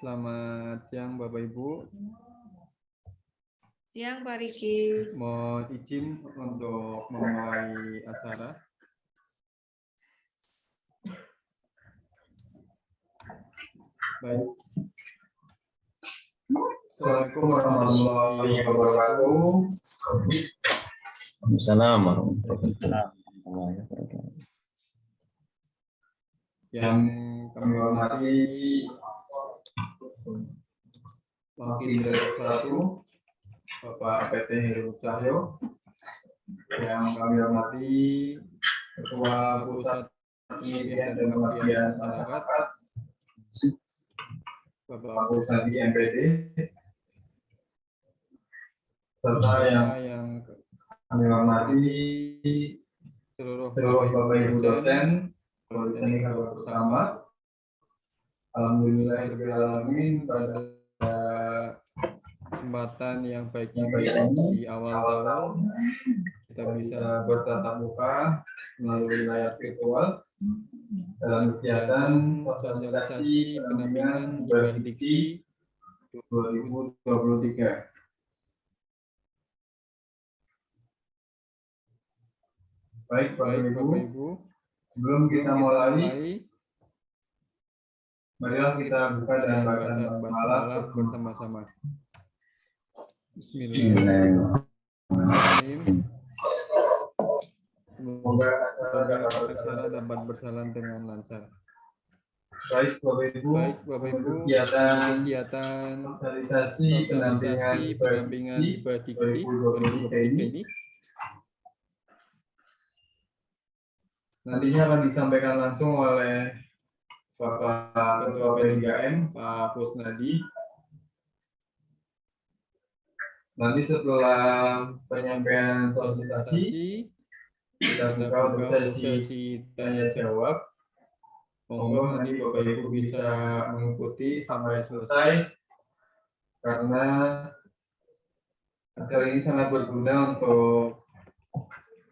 Selamat siang Bapak Ibu. Siang Pak Riki. Mohon izin untuk memulai acara. Baik. Assalamualaikum warahmatullahi wabarakatuh. Assalamualaikum warahmatullahi wabarakatuh. Yang kami hormati Wakil Direktur 1 Bapak APT Heru Cahyo, yang kami hormati Ketua Pusat Penelitian dan Pengabdian Masyarakat Bapak Kusnadi MPD, serta yang kami hormati seluruh Bapak Ibu dosen Politeknik Harus Bersama. Alhamdulillahirrahmanirrahim, pada kesempatan yang baik ini di awal tahun kita bisa bertatap muka melalui layar virtual dalam kegiatan sosialisasi pendampingan ibadah diksi 2023. Baik Bapak Ibu, sebelum kita mulai, marilah kita buka dengan bacaan basmalah bersama-sama. Bismillahirrahmanirrahim. Semoga acara dapat berjalan dengan lancar. Baik Bapak Ibu, kegiatan sosialisasi pendampingan ibadah diksi 2023 ini nantinya akan disampaikan langsung oleh Bapak Ketua P3M, Pak Kusnadi. Nanti setelah penyampaian sosialisasi, kita buka untuk sesi tanya jawab. Monggo nanti Bapak Ibu bisa mengikuti sampai selesai, karena acara ini sangat berguna untuk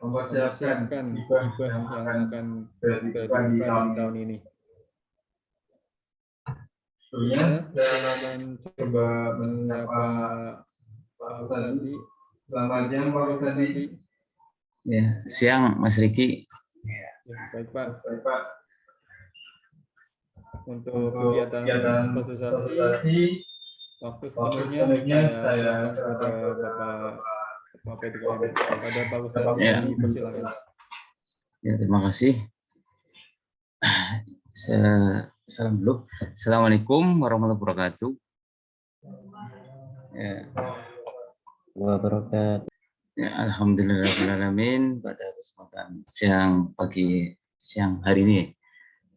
mempersiapkan ibadah yang akan dilakukan di tahun ini. Sebelumnya, saya akan coba menyapa Pak Kusnadi. Selamat siang Pak Kusnadi. Ya, siang Mas Riki. Ya, baik Pak. Untuk kegiatan sosialisasi, waktu selanjutnya saya kepada Bapak P3M, kepada Pak Kusnadi. Ya. Persilakan. Ya, terima kasih. Salam dulu. Assalamualaikum warahmatullahi wabarakatuh. Ya. Wabarakatuh. Ya, alhamdulillahirrahmanirrahim, pada kesempatan siang hari ini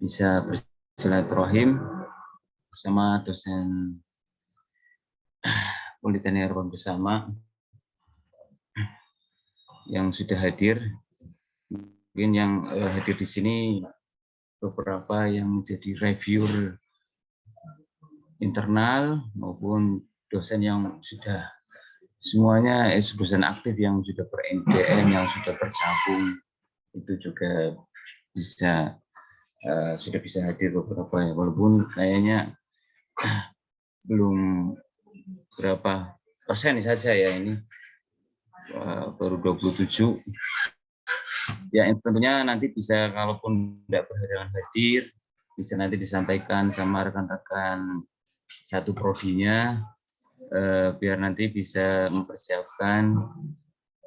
bisa bersilaturahim bersama dosen Politeknik Harus Bersama yang sudah hadir. Mungkin yang hadir di sini beberapa yang menjadi reviewer internal maupun dosen yang sudah semuanya dosen aktif yang sudah ber-NDM, yang sudah bergabung, itu juga bisa sudah bisa hadir beberapa ya, walaupun kayaknya belum berapa persen saja ya, ini baru 27. Ya, tentunya nanti bisa, kalaupun tidak berhalangan hadir, bisa nanti disampaikan sama rekan-rekan satu prodinya, biar nanti bisa mempersiapkan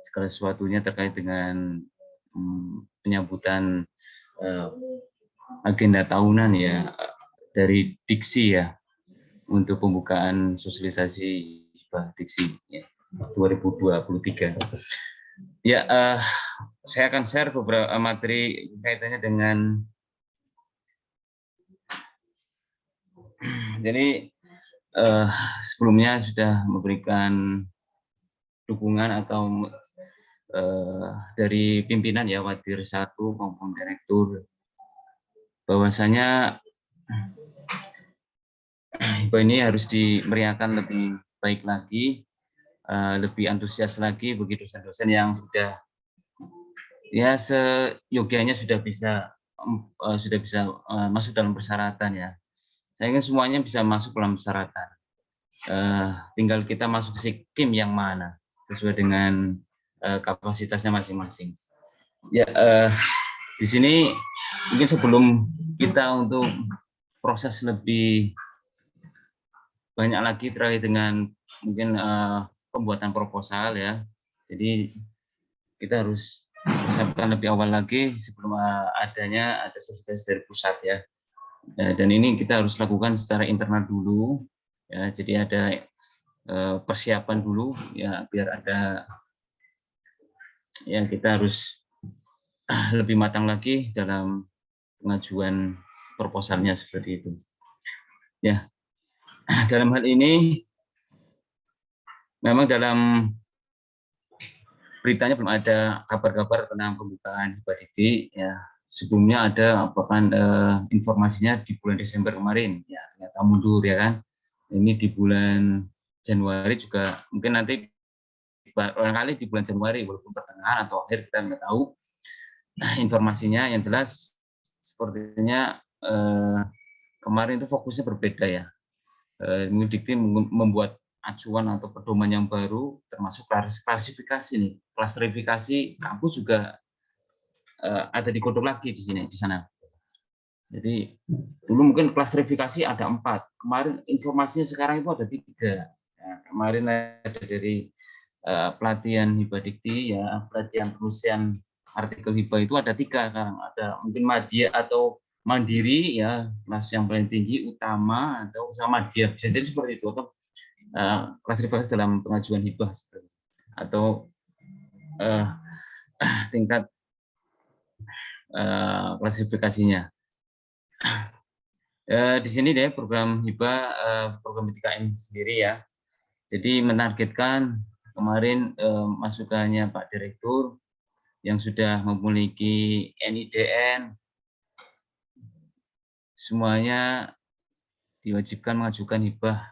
segala sesuatunya terkait dengan penyambutan agenda tahunan ya dari diksi ya, untuk pembukaan sosialisasi diksi ya, 2023. Ya, saya akan share beberapa materi kaitannya dengan, jadi sebelumnya sudah memberikan dukungan atau dari pimpinan ya, Wadir 1 maupun direktur, bahwasanya hibah ini harus dimeriahkan lebih baik lagi, lebih antusias lagi bagi dosen-dosen yang sudah ya seyogianya sudah bisa masuk dalam persyaratan ya. Saya ingin semuanya bisa masuk dalam persyaratan. Tinggal kita masuk skim yang mana sesuai dengan kapasitasnya masing-masing. Ya, di sini mungkin sebelum kita untuk proses lebih banyak lagi terkait dengan mungkin pembuatan proposal ya. Jadi kita harus persiapkan lebih awal lagi sebelum ada sosialisasi dari pusat ya. Dan ini kita harus lakukan secara internal dulu ya. Jadi ada persiapan dulu ya, biar ada ya, kita harus lebih matang lagi dalam pengajuan proposalnya seperti itu. Ya, dalam hal ini memang dalam beritanya belum ada kabar-kabar tentang pembukaan hibah dikti ya. Sebelumnya ada bahkan informasinya di bulan Desember kemarin ya, ternyata mundur ya kan. Ini di bulan Januari juga mungkin nanti barangkali di bulan Januari walaupun pertengahan atau akhir kita nggak tahu. Informasinya yang jelas sepertinya kemarin itu fokusnya berbeda ya. Dikti membuat acuan atau pedoman yang baru, termasuk klasifikasi nih, klasifikasi kampus juga ada digodok lagi di sana. Jadi dulu mungkin klasifikasi ada 4, kemarin informasinya sekarang itu ada 3. Ya, kemarin ada dari pelatihan hibah dikti ya, pelatihan penulisan artikel hibah itu ada 3 sekarang. Ada mungkin madya atau mandiri ya, kelas yang paling tinggi, utama atau sama dia, bisa jadi seperti itu, atau klasifikasi dalam pengajuan hibah atau tingkat klasifikasinya. Di sini deh program hibah, program PTKM sendiri ya. Jadi menargetkan kemarin masukannya Pak Direktur yang sudah memiliki NIDN, semuanya diwajibkan mengajukan hibah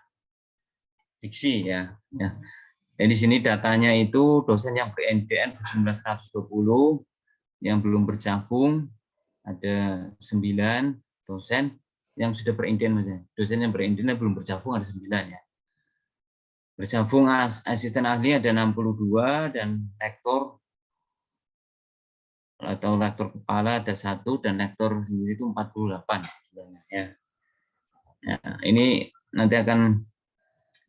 diksi ya. Dan di sini datanya itu dosen yang ber-NIDN 1920, yang belum bergabung ada 9 dosen, yang sudah ber-NIDN, dosen yang ber-NIDN belum bergabung ada 9 ya. Bergabung asisten ahli ada 62 dan lektor atau lektor kepala ada 1 dan lektor sendiri itu 48 sebenarnya ya. Ya, ini nanti akan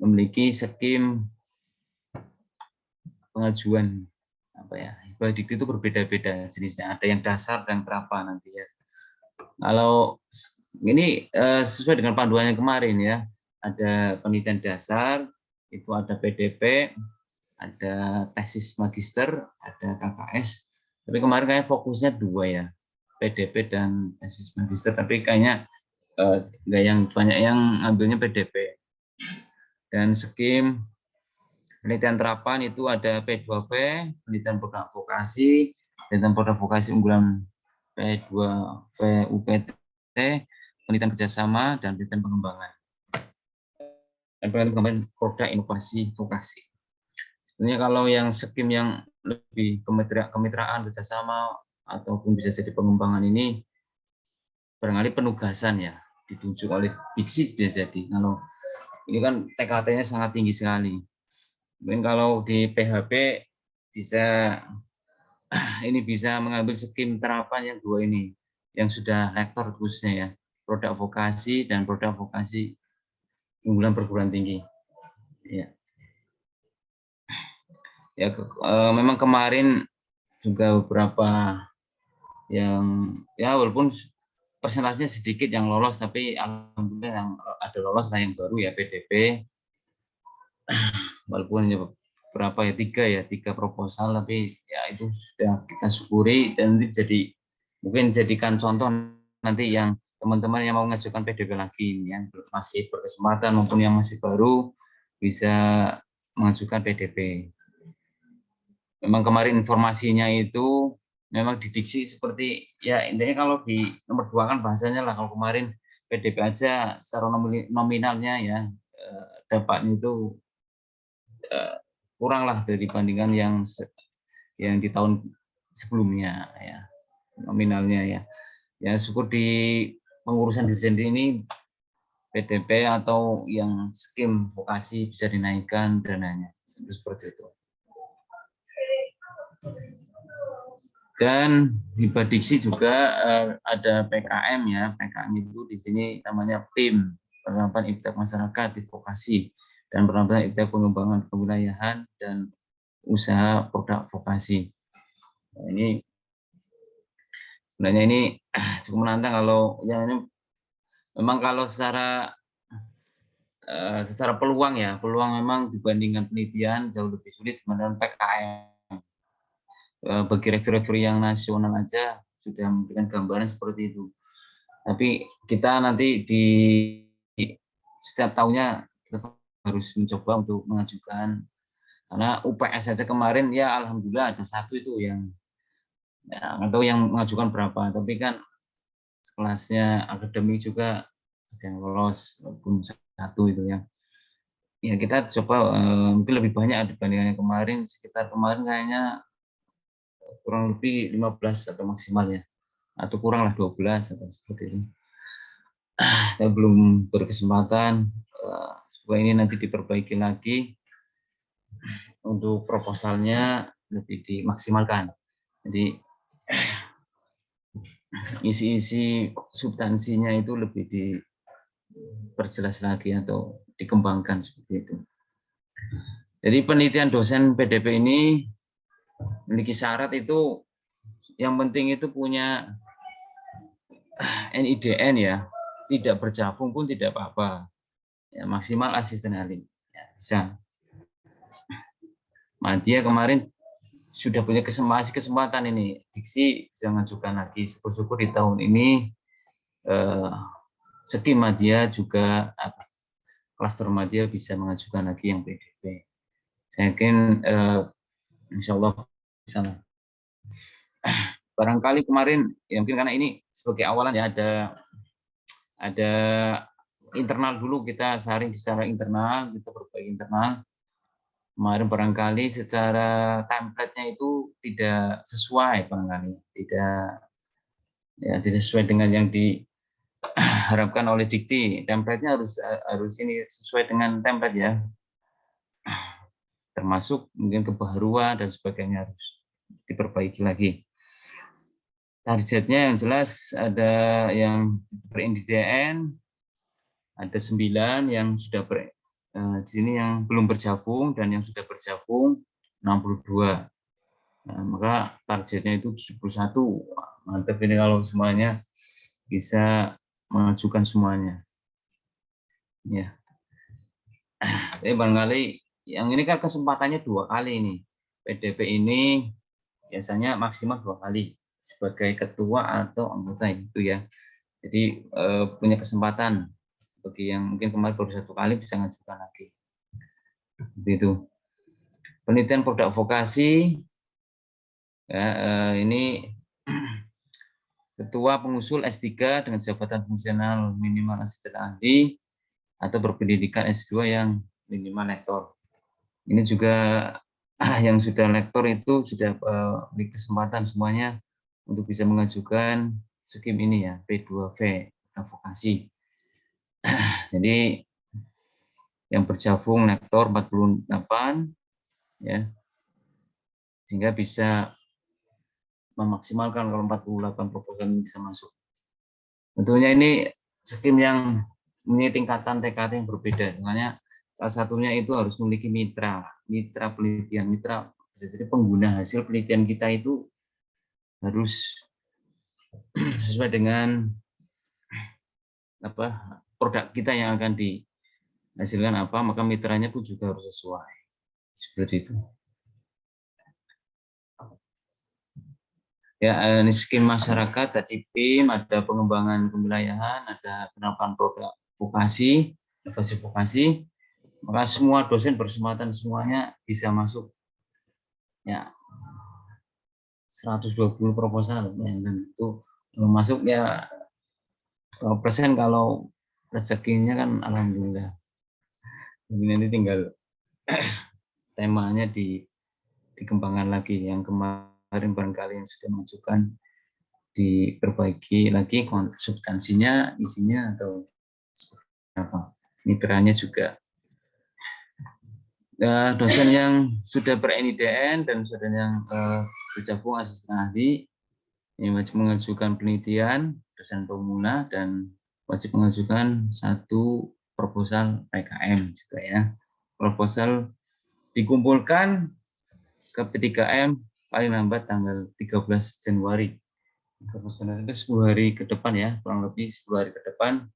memiliki skim pengajuan apa ya, hibah dikti itu berbeda-beda jenisnya, ada yang dasar dan terapa nanti ya. Kalau ini sesuai dengan panduan yang kemarin ya, ada penelitian dasar, itu ada PDP, ada tesis magister, ada KKS. Tapi kemarin kayak fokusnya 2 ya, PDP dan tesis magister. Tapi kayaknya nggak yang banyak yang ambilnya PDP. Dan skim penelitian terapan itu ada P2V, penelitian produk vokasi, penelitian produk vokasi unggulan P2V UPT, penelitian kerjasama, dan penelitian pengembangan. Dan penelitian pengembangan produk inovasi vokasi. Sebenarnya kalau yang skim yang lebih kemitraan kerjasama ataupun bisa jadi pengembangan ini barangkali penugasan ya, ditunjuk oleh diksi bisa jadi. Kalau ini kan TKT-nya sangat tinggi sekali. Mungkin kalau di PHP bisa ini bisa mengambil skim terapan yang 2 ini, yang sudah lektor khususnya ya, produk vokasi dan produk vokasi unggulan perguruan tinggi. Ya. Ya, memang kemarin juga beberapa yang ya walaupun persentasenya sedikit yang lolos, tapi alhamdulillah yang ada lolos lah yang baru ya PDP, walaupun berapa ya 3 proposal, tapi ya itu sudah kita syukuri dan nanti mungkin jadikan contoh nanti yang teman-teman yang mau mengajukan PDP lagi yang masih berkesempatan maupun yang masih baru bisa mengajukan PDP. Memang kemarin informasinya itu memang didiksi seperti ya, intinya kalau di nomor 2 kan bahasanya lah, kalau kemarin PDP aja secara nominalnya ya dapatnya itu kurang lah dibandingkan yang di tahun sebelumnya ya, nominalnya ya. Ya syukur di pengurusan dirjen ini PDP atau yang skim vokasi bisa dinaikkan dananya. Seperti itu. Dan hibah diksi juga ada PKM ya. PKM itu di sini namanya PIM, Penerapan Iptek Masyarakat di Vokasi, dan Penerapan Iptek Pengembangan Kewilayahan dan Usaha Produk Vokasi. Nah, ini sebenarnya ini cukup menantang kalau yang ini memang kalau secara peluang ya, peluang memang dibandingkan penelitian jauh lebih sulit dibandingkan PKM. Bagi review-review yang nasional aja sudah memberikan gambaran seperti itu. Tapi kita nanti di setiap tahunnya tetap harus mencoba untuk mengajukan, karena UPS saja kemarin ya alhamdulillah ada satu itu yang ya, atau yang mengajukan berapa, tapi kan kelasnya akademik juga ada yang lolos walaupun satu itu ya. Ya kita coba mungkin lebih banyak dibandingkan yang kemarin, sekitar kemarin kayaknya kurang lebih 15 atau maksimalnya, atau kurang lah 12 atau seperti itu. Saya belum berkesempatan, supaya ini nanti diperbaiki lagi untuk proposalnya lebih dimaksimalkan. Jadi isi-isi substansinya itu lebih diperjelas lagi atau dikembangkan seperti itu. Jadi penelitian dosen PDP ini memiliki syarat itu, yang penting itu punya NIDN ya, tidak bergabung pun tidak apa-apa, ya, maksimal asisten ahli ya, bisa. Dia kemarin sudah punya kesempatan ini, diksi bisa mengajukan lagi, syukur-syukur di tahun ini skim dia juga klaster dia bisa mengajukan lagi yang PDP. Saya yakin insya Allah bisa. Barangkali kemarin ya mungkin karena ini sebagai awalan ya, ada internal dulu, kita saring secara internal, kita perbaiki internal. Kemarin barangkali secara template-nya itu tidak sesuai, barangkali tidak sesuai dengan yang diharapkan oleh dikti. Template-nya harus ini sesuai dengan template ya, termasuk mungkin kebaruan dan sebagainya harus diperbaiki lagi. Targetnya yang jelas ada yang ber-NIDN, ada 9 yang sudah di sini yang belum bergabung, dan yang sudah bergabung 62. Nah, maka targetnya itu 71. Mantap ini kalau semuanya bisa mengajukan semuanya. Ya. Tapi barangkali yang ini kan kesempatannya 2 kali ini. PDP ini biasanya maksimal 2 kali sebagai ketua atau anggota itu ya. Jadi punya kesempatan, bagi yang mungkin kemarin baru 1 kali bisa mengajukan lagi. Seperti itu. Penelitian produk vokasi ya, ini ketua pengusul S3 dengan jabatan fungsional minimal asisten ahli atau berpendidikan S2 yang minimal lektor. Ini juga yang sudah lektor itu sudah memiliki kesempatan semuanya untuk bisa mengajukan skim ini ya, P2V vokasi. Jadi yang bergabung lektor 48 ya, sehingga bisa memaksimalkan kalau 48 proposal ini bisa masuk. Tentunya ini skim yang mempunyai tingkatan TKT yang berbeda. Makanya salah satunya itu harus memiliki mitra penelitian, jadi pengguna hasil penelitian kita itu harus sesuai dengan produk kita yang akan dihasilkan apa, maka mitranya pun juga harus sesuai. Seperti itu. Ya, ini skim masyarakat tadi PIM, ada pengembangan kewilayahan, ada penerapan produk vokasi, inovasi vokasi, maka semua dosen berkesempatan semuanya bisa masuk. Ya, 120 proposal yang tentu belum masuk ya persen, kalau rezekinya kan alhamdulillah. Ini tinggal temanya dikembangkan lagi, yang kemarin barangkali yang sudah mengajukan diperbaiki lagi substansinya, isinya atau mitranya juga. Dosen yang sudah ber-NIDN dan dosen yang bergabung asisten ahli ini wajib mengajukan penelitian, dosen pemula, dan wajib mengajukan satu proposal PKM juga ya. Proposal dikumpulkan ke P3M paling lambat tanggal 13 Januari. Proposal itu 10 hari ke depan ya, kurang lebih 10 hari ke depan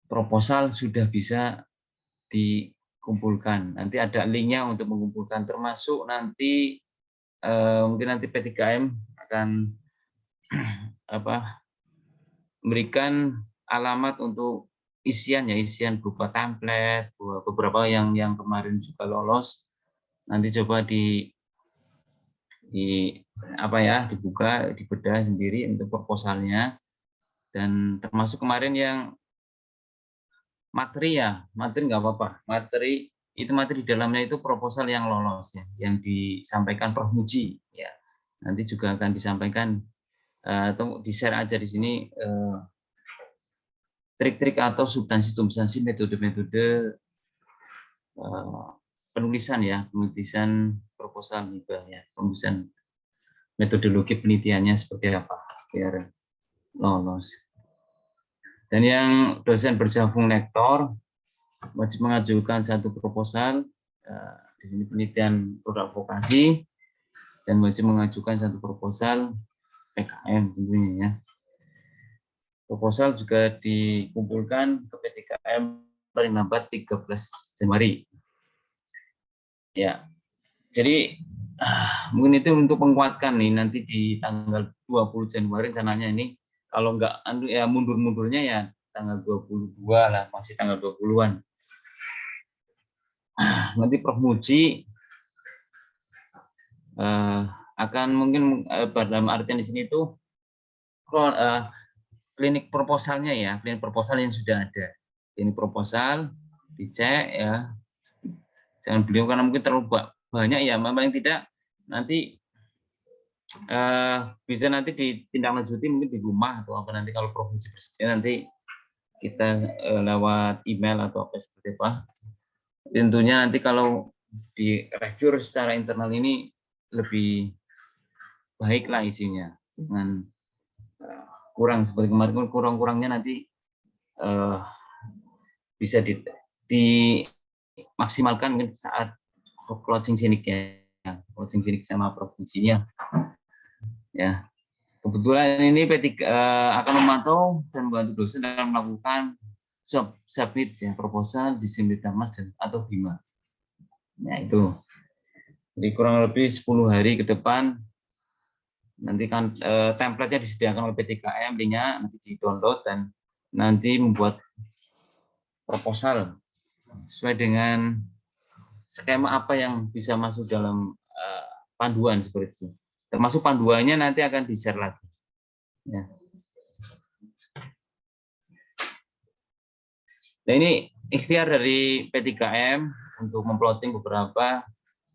proposal sudah bisa dikumpulkan. Nanti ada linknya untuk mengumpulkan, termasuk nanti mungkin nanti P3M akan memberikan alamat untuk isian ya, isian berupa template, beberapa yang kemarin juga lolos. Nanti coba dibuka, dibedah sendiri untuk proposalnya. Dan termasuk kemarin yang materi nggak apa-apa. Materi di dalamnya itu proposal yang lolos ya, yang disampaikan Prof Muji ya. Nanti juga akan disampaikan atau di-share aja di sini trik-trik atau substansi metode-metode penulisan proposal hibah ya, penulisan metodologi penelitiannya seperti apa biar lolos. Dan yang dosen bergabung lektor wajib mengajukan satu proposal di sini penelitian produk vokasi dan wajib mengajukan satu proposal PKM tentunya ya. Proposal juga dikumpulkan ke P3M paling lambat 13 Januari. Ya. Jadi mungkin itu untuk menguatkan nih nanti di tanggal 20 Januari rencananya ini kalau enggak ya mundur-mundurnya ya tanggal 22 lah, masih tanggal 20-an. Nanti Prof Muji akan mungkin dalam artian di sini itu klinik proposalnya ya, klinik proposal yang sudah ada. Ini proposal dicek ya. Jangan beliau karena mungkin terlalu banyak ya, paling tidak nanti bisa nanti ditindaklanjuti mungkin di rumah atau apa nanti kalau provinsi bersedia nanti kita lewat email atau apa seperti apa. Tentunya nanti kalau di review secara internal ini lebih baiklah isinya dengan kurang seperti kemarin kurang-kurangnya nanti bisa dimaksimalkan mungkin saat closing sinik sama provinsinya ya. Kebetulan ini P3 akan memantau dan membantu dosen dalam melakukan submit ya, proposal di Simulitamas dan atau BIMA. Ya itu. Jadi kurang lebih 10 hari ke depan nanti kan template-nya disediakan oleh P3M, linknya nanti di-download dan nanti membuat proposal sesuai dengan skema apa yang bisa masuk dalam panduan seperti itu. Termasuk panduannya nanti akan di-share lagi. Ya. Nah ini ikhtiar dari P3M untuk memploting beberapa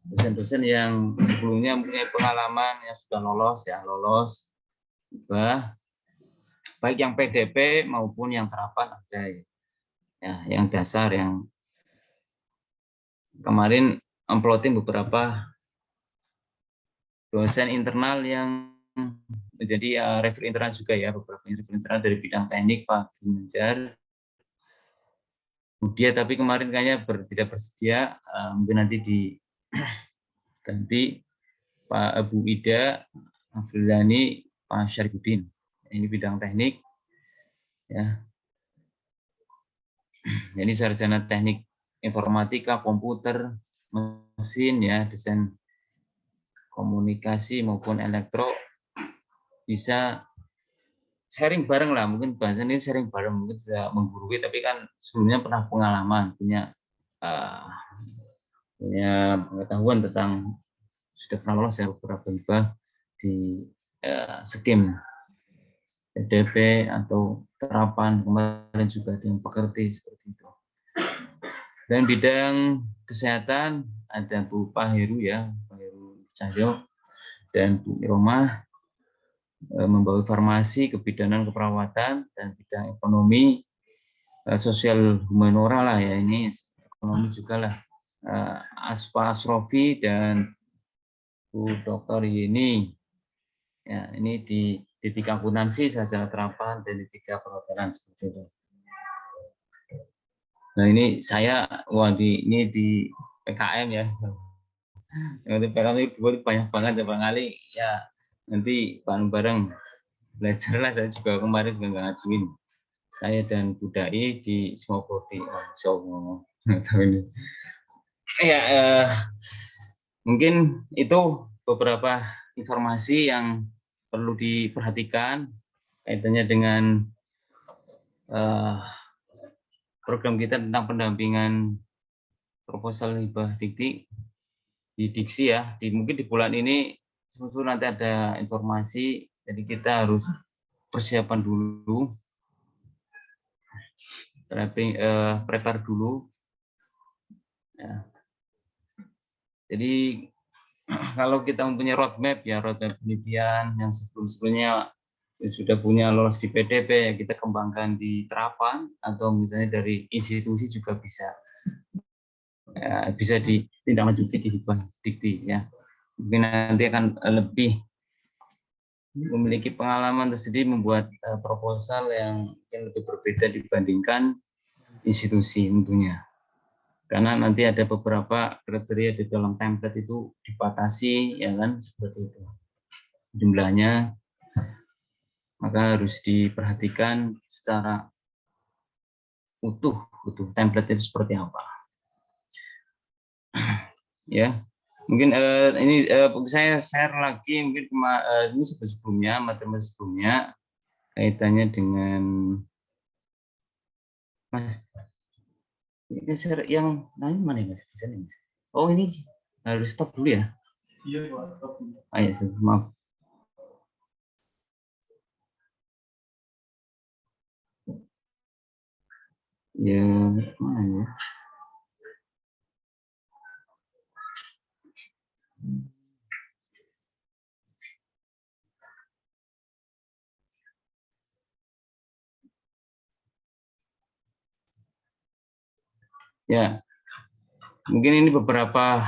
dosen-dosen yang sebelumnya mempunyai pengalaman yang sudah lolos baik yang PDP maupun yang terapan ada ya, yang dasar yang kemarin memploting beberapa dosen internal yang menjadi review internal juga ya, beberapa review internal dari bidang teknik Pak Ginanjar. Dia tapi kemarin kayaknya tidak bersedia, mungkin nanti diganti Pak Bu Ida Afrilani, Pak Syarifudin. Ini bidang teknik ya. Jadi sarjana teknik informatika, komputer, mesin ya, desain komunikasi maupun elektro bisa sharing bareng lah, mungkin bahasa ini sharing bareng, mungkin tidak menggurui tapi kan sebelumnya pernah pengalaman, punya pengetahuan tentang sudah pernah lolos ya beberapa hibah di skim PDP atau terapan, kemarin juga ada yang pekerti seperti itu. Dan bidang kesehatan ada Bu Pak Heru ya, Pak Heru Cahyo dan Bu Iroma membawa farmasi, kebidanan keperawatan dan bidang ekonomi sosial humaniora lah ya, ini ekonomi juga lah. Aspa Asrofi dan Bu Dr. Yeni. Ya, ini di D3 akuntansi, sarjana terapan, dan D3 perhotelan seperti itu. Nah ini saya, ini di PKM ya. Yang PKM itu banyak banget ya Bang Ali. Ya nanti bareng-bareng belajar lah. Saya juga kemarin juga nggak ngajuin. Saya dan Budai di Smokoti. Ya, mungkin itu beberapa informasi yang perlu diperhatikan kaitannya dengan program kita tentang pendampingan proposal hibah dikti di diksi ya. Mungkin di bulan ini nanti ada informasi, jadi kita harus persiapan dulu, prepare dulu. Ya. Jadi kalau kita mempunyai roadmap ya, roadmap penelitian yang sebelumnya sudah punya lolos di PDP, ya kita kembangkan di terapan atau misalnya dari institusi juga bisa. Ya, bisa ditindaklanjuti di hibah dikti ya. Mungkin nanti akan lebih memiliki pengalaman tersendiri membuat proposal yang lebih berbeda dibandingkan institusi tentunya. Karena nanti ada beberapa kriteria di dalam template itu dibatasi, ya kan, seperti itu jumlahnya, maka harus diperhatikan secara utuh template itu seperti apa. Ya, mungkin ini saya share lagi mungkin ini sebelumnya materi sebelumnya kaitannya dengan Mas. Ini share yang lain mana Mas? Bisa nih Mas? Oh ini harus stop dulu ya? Iya Pak, stop dulu. Ayo, maaf. Ya, mana ya? Ya, mungkin ini beberapa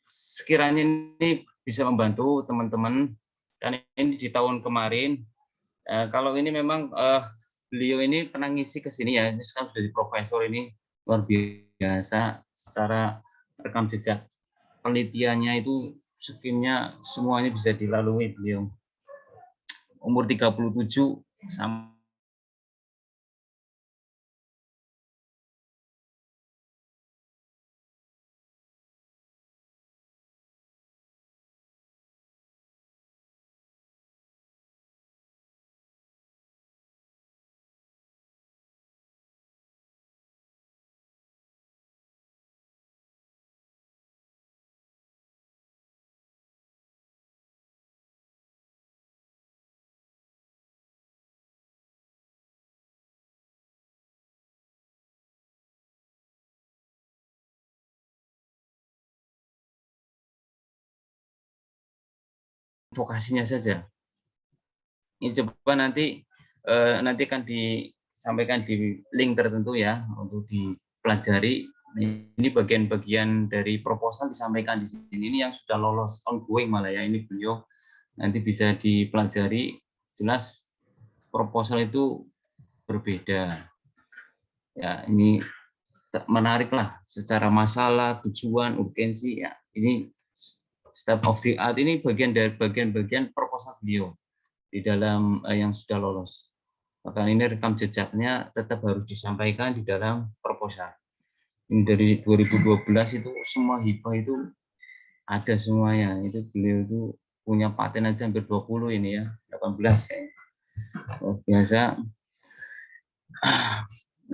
sekiranya ini bisa membantu teman-teman. Dan ini di tahun kemarin, kalau ini memang beliau ini pernah ngisi ke sini ya, ini sekarang sudah jadi profesor, ini luar biasa secara rekam jejak penelitiannya itu skillnya semuanya bisa dilalui beliau. Umur 37 sama vokasinya saja. Ini coba nanti akan disampaikan di link tertentu ya untuk dipelajari. Ini bagian-bagian dari proposal disampaikan di sini. Ini yang sudah lolos ongoing malah ya. Ini beliau nanti bisa dipelajari. Jelas proposal itu berbeda. Ya, ini menarik lah secara masalah, tujuan, urgensi ya. Ini step of the art, ini bagian dari bagian proposal beliau di dalam yang sudah lolos. Maka ini rekam jejaknya tetap harus disampaikan di dalam proposal. Ini dari 2012 itu semua hibah itu ada semuanya. Itu beliau itu punya paten aja hampir 20 ini ya, 18 ya. Biasa.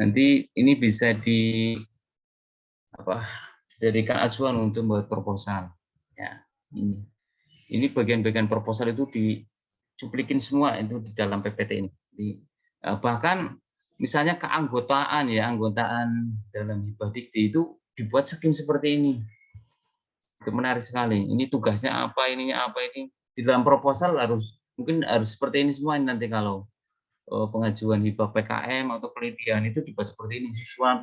Nanti ini bisa jadikan acuan untuk membuat proposal. Ya, ini bagian-bagian proposal itu dicuplikin semua itu di dalam PPT ini. Bahkan misalnya keanggotaan ya, anggotaan dalam hibah dikti itu dibuat skim seperti ini. Itu menarik sekali. Ini tugasnya apa, ininya apa, ini di dalam proposal mungkin harus seperti ini semua nanti kalau pengajuan hibah PKM atau penelitian itu dibahas seperti ini. Susunan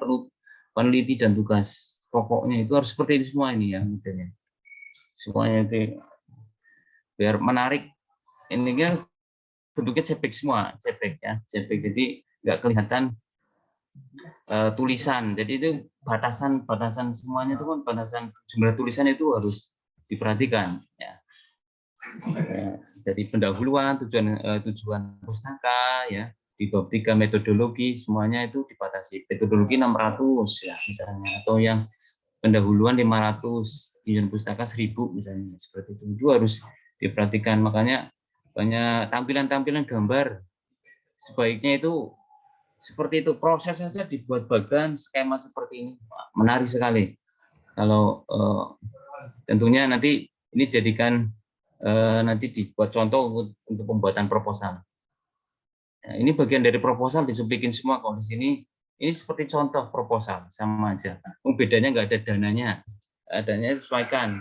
peneliti dan tugas pokoknya itu harus seperti ini semua ini ya modelnya. Semuanya itu biar menarik. Ini kan bentuknya JPEG semua, JPEG ya, JPEG. Jadi nggak kelihatan tulisan. Jadi itu batasan semuanya itu kan batasan jumlah tulisan itu harus diperhatikan ya. Dari pendahuluan, tujuan pustaka ya, di bab 3 metodologi semuanya itu dibatasi. Metodologi 600 ya misalnya, atau yang pendahuluan 500, tujuan pustaka 1000 misalnya, seperti itu. Itu harus diperhatikan. Makanya banyak tampilan-tampilan gambar sebaiknya itu seperti itu, proses saja dibuat bagan skema seperti ini, menarik sekali. Kalau tentunya nanti ini jadikan nanti dibuat contoh untuk pembuatan proposal. Nah, ini bagian dari proposal disuplikin semua kalau di sini. Ini seperti contoh proposal sama aja. Bedanya nggak ada dananya, adanya sesuaikan.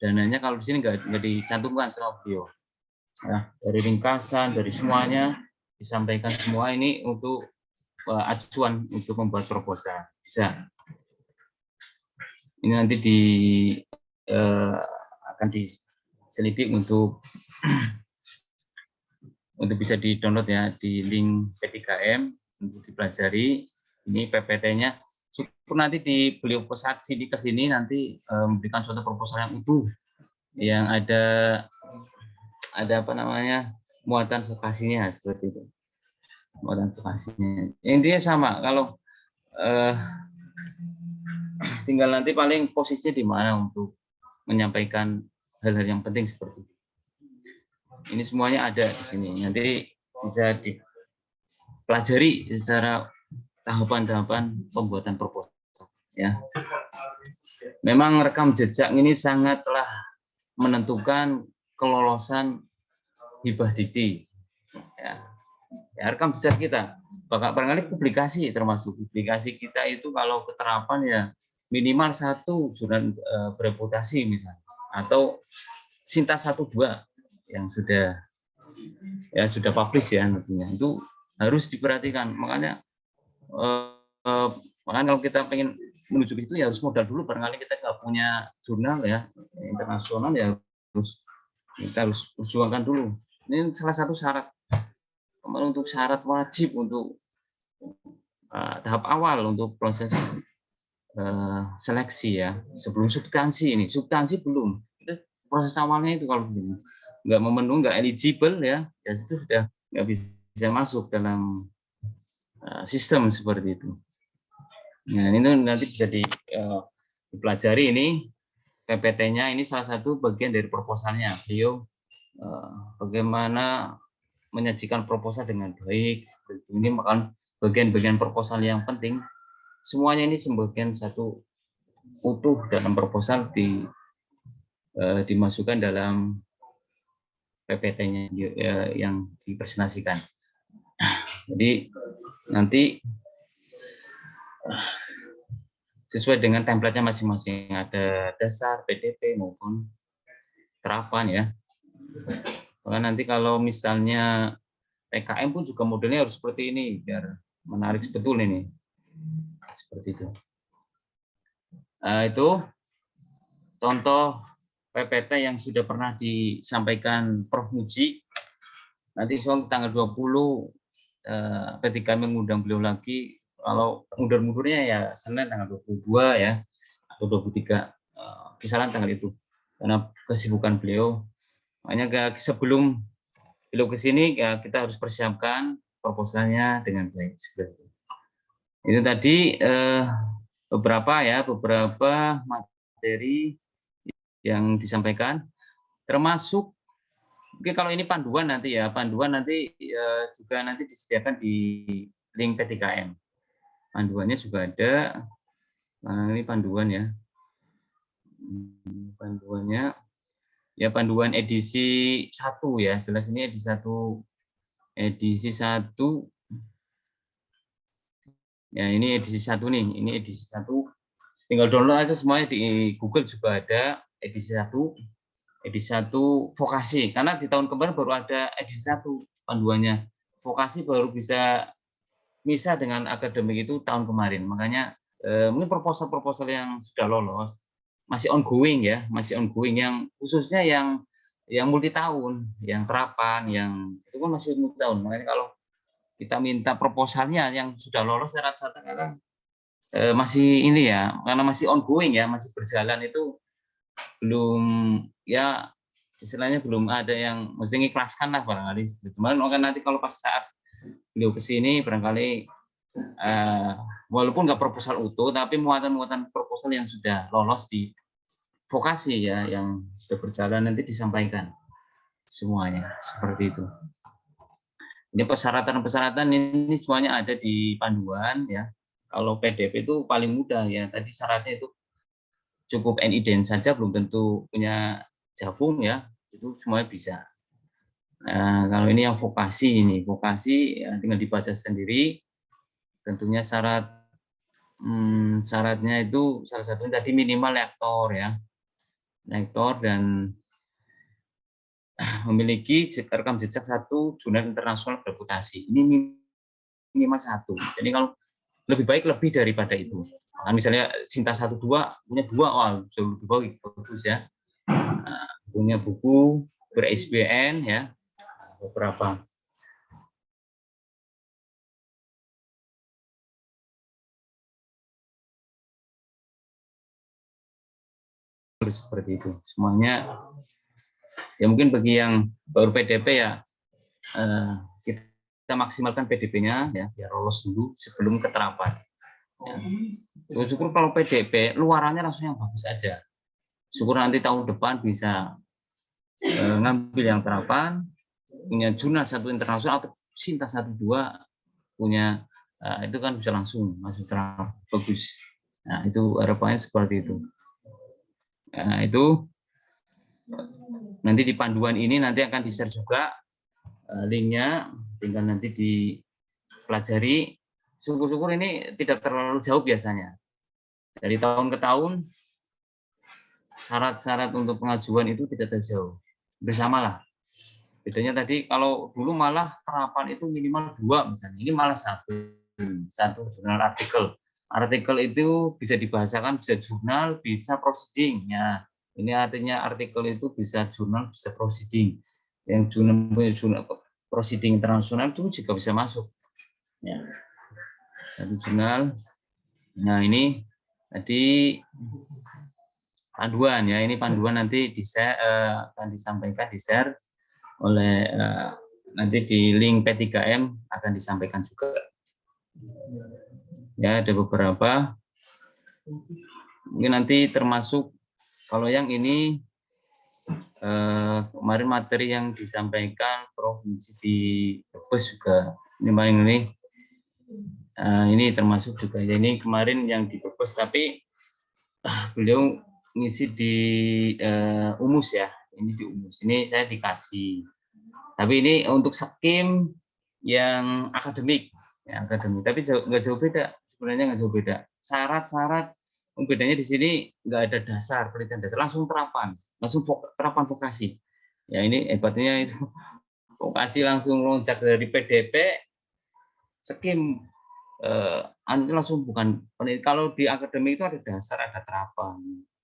Dananya kalau di sini nggak dicantumkan sama beliau. Nah, dari ringkasan, dari semuanya disampaikan semua ini untuk acuan untuk membuat proposal bisa. Ini nanti akan diselidik untuk bisa di-download ya di link P3M untuk dipelajari. Ini PPT-nya. Syukur nanti beliau pesaksi di kesini nanti memberikan contoh proposal yang utuh, yang ada apa namanya muatan vokasinya seperti itu. Muatan vokasinya. Intinya sama. Kalau tinggal nanti paling posisinya di mana untuk menyampaikan hal-hal yang penting seperti itu. Ini semuanya ada di sini. Nanti bisa dipelajari secara tahapan-tahapan pembuatan proposal. Ya, memang rekam jejak ini sangatlah menentukan kelolosan hibah dikti. Ya, rekam jejak kita. Barangkali publikasi termasuk publikasi kita itu kalau keterapan ya minimal 1 jurnal bereputasi misalnya, atau Sinta 1-2 yang sudah publish ya tentunya, itu harus diperhatikan. Makanya kalau kita pengen menuju ke situ ya harus modal dulu. Barangkali kita nggak punya jurnal ya internasional ya kita harus perjuangkan dulu. Ini salah satu syarat. Untuk syarat wajib untuk tahap awal untuk proses seleksi ya, sebelum substansi ini. Substansi belum. Itu proses awalnya itu kalau nggak memenuhi, nggak eligible ya itu sudah nggak bisa masuk dalam sistem seperti itu. Nah, ini nanti bisa dipelajari ini PPT-nya. Ini salah satu bagian dari proposalnya. Beliau bagaimana menyajikan proposal dengan baik. Ini makan bagian-bagian proposal yang penting. Semuanya ini sebagian satu utuh dalam proposal dimasukkan dalam PPT-nya yang dipresentasikan. Jadi nanti sesuai dengan template-nya masing-masing, ada dasar, PDP maupun terapan ya. Maka nanti kalau misalnya PKM pun juga modelnya harus seperti ini biar menarik betul ini. Seperti itu. Itu contoh PPT yang sudah pernah disampaikan Prof. Muji. Nanti soal tanggal 20 ketika mengundang beliau lagi, kalau mundur-mundurnya ya Senin tanggal 22 ya atau 23 kisaran tanggal itu karena kesibukan beliau. Makanya sebelum beliau ke sini ya kita harus persiapkan proposalnya dengan baik. Itu tadi beberapa materi yang disampaikan, termasuk mungkin kalau ini panduan nanti juga nanti disediakan di link P3M. Panduannya juga ada. Nah, ini panduan ya. Panduannya ya panduan edisi 1 ya. Jelas ini edisi 1. Ya, ini edisi 1 nih. Ini edisi 1. Tinggal download aja semuanya di Google juga ada edisi 1. Edisi 1 vokasi. Karena di tahun kemarin baru ada edisi 1 panduannya. vokasi baru bisa misah dengan akademik itu tahun kemarin. Makanya mungkin proposal-proposal yang sudah lolos masih ongoing ya, masih ongoing yang khususnya yang multi tahun, yang terapan, yang itu kan masih multi tahun. Makanya kalau kita minta proposalnya yang sudah lolos rata-rata kan masih ini ya, karena masih ongoing ya, masih berjalan itu belum ya istilahnya belum ada yang mesti mengikhlaskan lah barangkali. Cuman nanti kalau pas saat beliau ke sini barangkali walaupun nggak proposal utuh, tapi muatan-muatan proposal yang sudah lolos di vokasi ya, yang sudah berjalan nanti disampaikan semuanya seperti itu. Ini persyaratan-persyaratan ini semuanya ada di panduan ya. Kalau PDP itu paling mudah ya. Tadi syaratnya itu cukup NIDN saja, belum tentu punya Javum ya. Itu semuanya bisa. Nah, kalau ini yang vokasi ya, tinggal dibaca sendiri. Tentunya syaratnya itu salah satunya tadi minimal lektor ya, lektor dan memiliki rekam jejak 1 jurnal internasional bereputasi. Ini minimal 1. Jadi kalau lebih baik lebih daripada itu. Nah, misalnya Sinta 1, 2 punya 2, wah jauh lebih bagus ya. Nah, punya buku ber-ISBN ya, beberapa. Seperti itu semuanya ya. Mungkin bagi yang baru PDP ya kita maksimalkan PDP-nya ya biar lolos dulu sebelum keterapan ya. Syukur kalau PDP luarannya langsung yang bagus aja, syukur nanti tahun depan bisa ngambil yang terapan, punya jurnal 1 internasional atau Sinta 1, 2 punya itu kan bisa langsung masuk terapan bagus. Nah itu harapannya seperti itu. Nah itu nanti di panduan ini nanti akan di-share juga linknya, tinggal nanti dipelajari. Syukur-syukur ini tidak terlalu jauh biasanya. Dari tahun ke tahun syarat-syarat untuk pengajuan itu tidak terlalu jauh. Bersamalah. Bedanya tadi kalau dulu malah terapan itu minimal 2 misalnya, ini malah 1 jurnal artikel. Artikel itu bisa dibahasakan, bisa jurnal, bisa proceeding. Ya, ini artinya artikel itu bisa jurnal, bisa proceeding. Yang jurnal proceeding internasional itu juga bisa masuk. Ya. Satu jurnal. Nah ini tadi panduan ya. Ini panduan nanti akan disampaikan, di-share oleh nanti di link P3M akan disampaikan juga. Ya ada beberapa. Mungkin nanti termasuk kalau yang ini kemarin materi yang disampaikan provinsi di Brebes juga ini termasuk juga ya, ini kemarin yang di Brebes tapi beliau ngisi di Umus ya, ini di Umus ini saya dikasih, tapi ini untuk skim yang akademik ya, akademik tapi nggak jauh beda sebenarnya, nggak jauh beda. Syarat-syarat bedanya di sini nggak ada dasar penelitian dasar, langsung terapan, langsung terapan vokasi ya. Ini hebatnya itu vokasi langsung loncat dari PDP skim langsung bukan. Kalau di akademik itu ada dasar, ada terapan.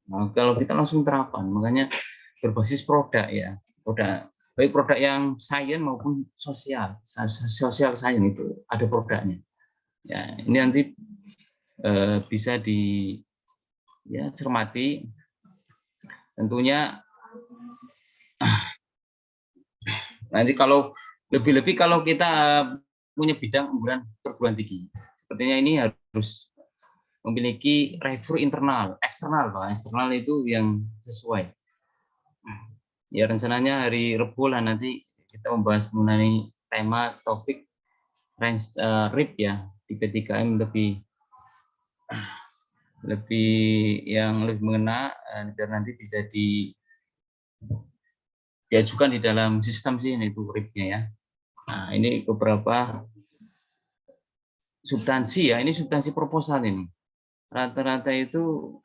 Nah, kalau kita langsung terapan, makanya berbasis produk ya, produk baik produk yang sains maupun sosial sains itu ada produknya ya. Ini nanti bisa cermati tentunya. Nanti kalau lebih-lebih kalau kita punya bidang unggulan perguruan tinggi, sepertinya ini harus memiliki review internal, eksternal. Eksternal itu yang sesuai. Ya rencananya hari Rabu lah nanti kita membahas mengenai tema topik RIP ya di P3M, lebih yang lebih mengena biar nanti bisa diajukan di dalam sistem sih ini itu RIP-nya ya. Nah, ini beberapa substansi ya, ini substansi proposal ini. Rata-rata itu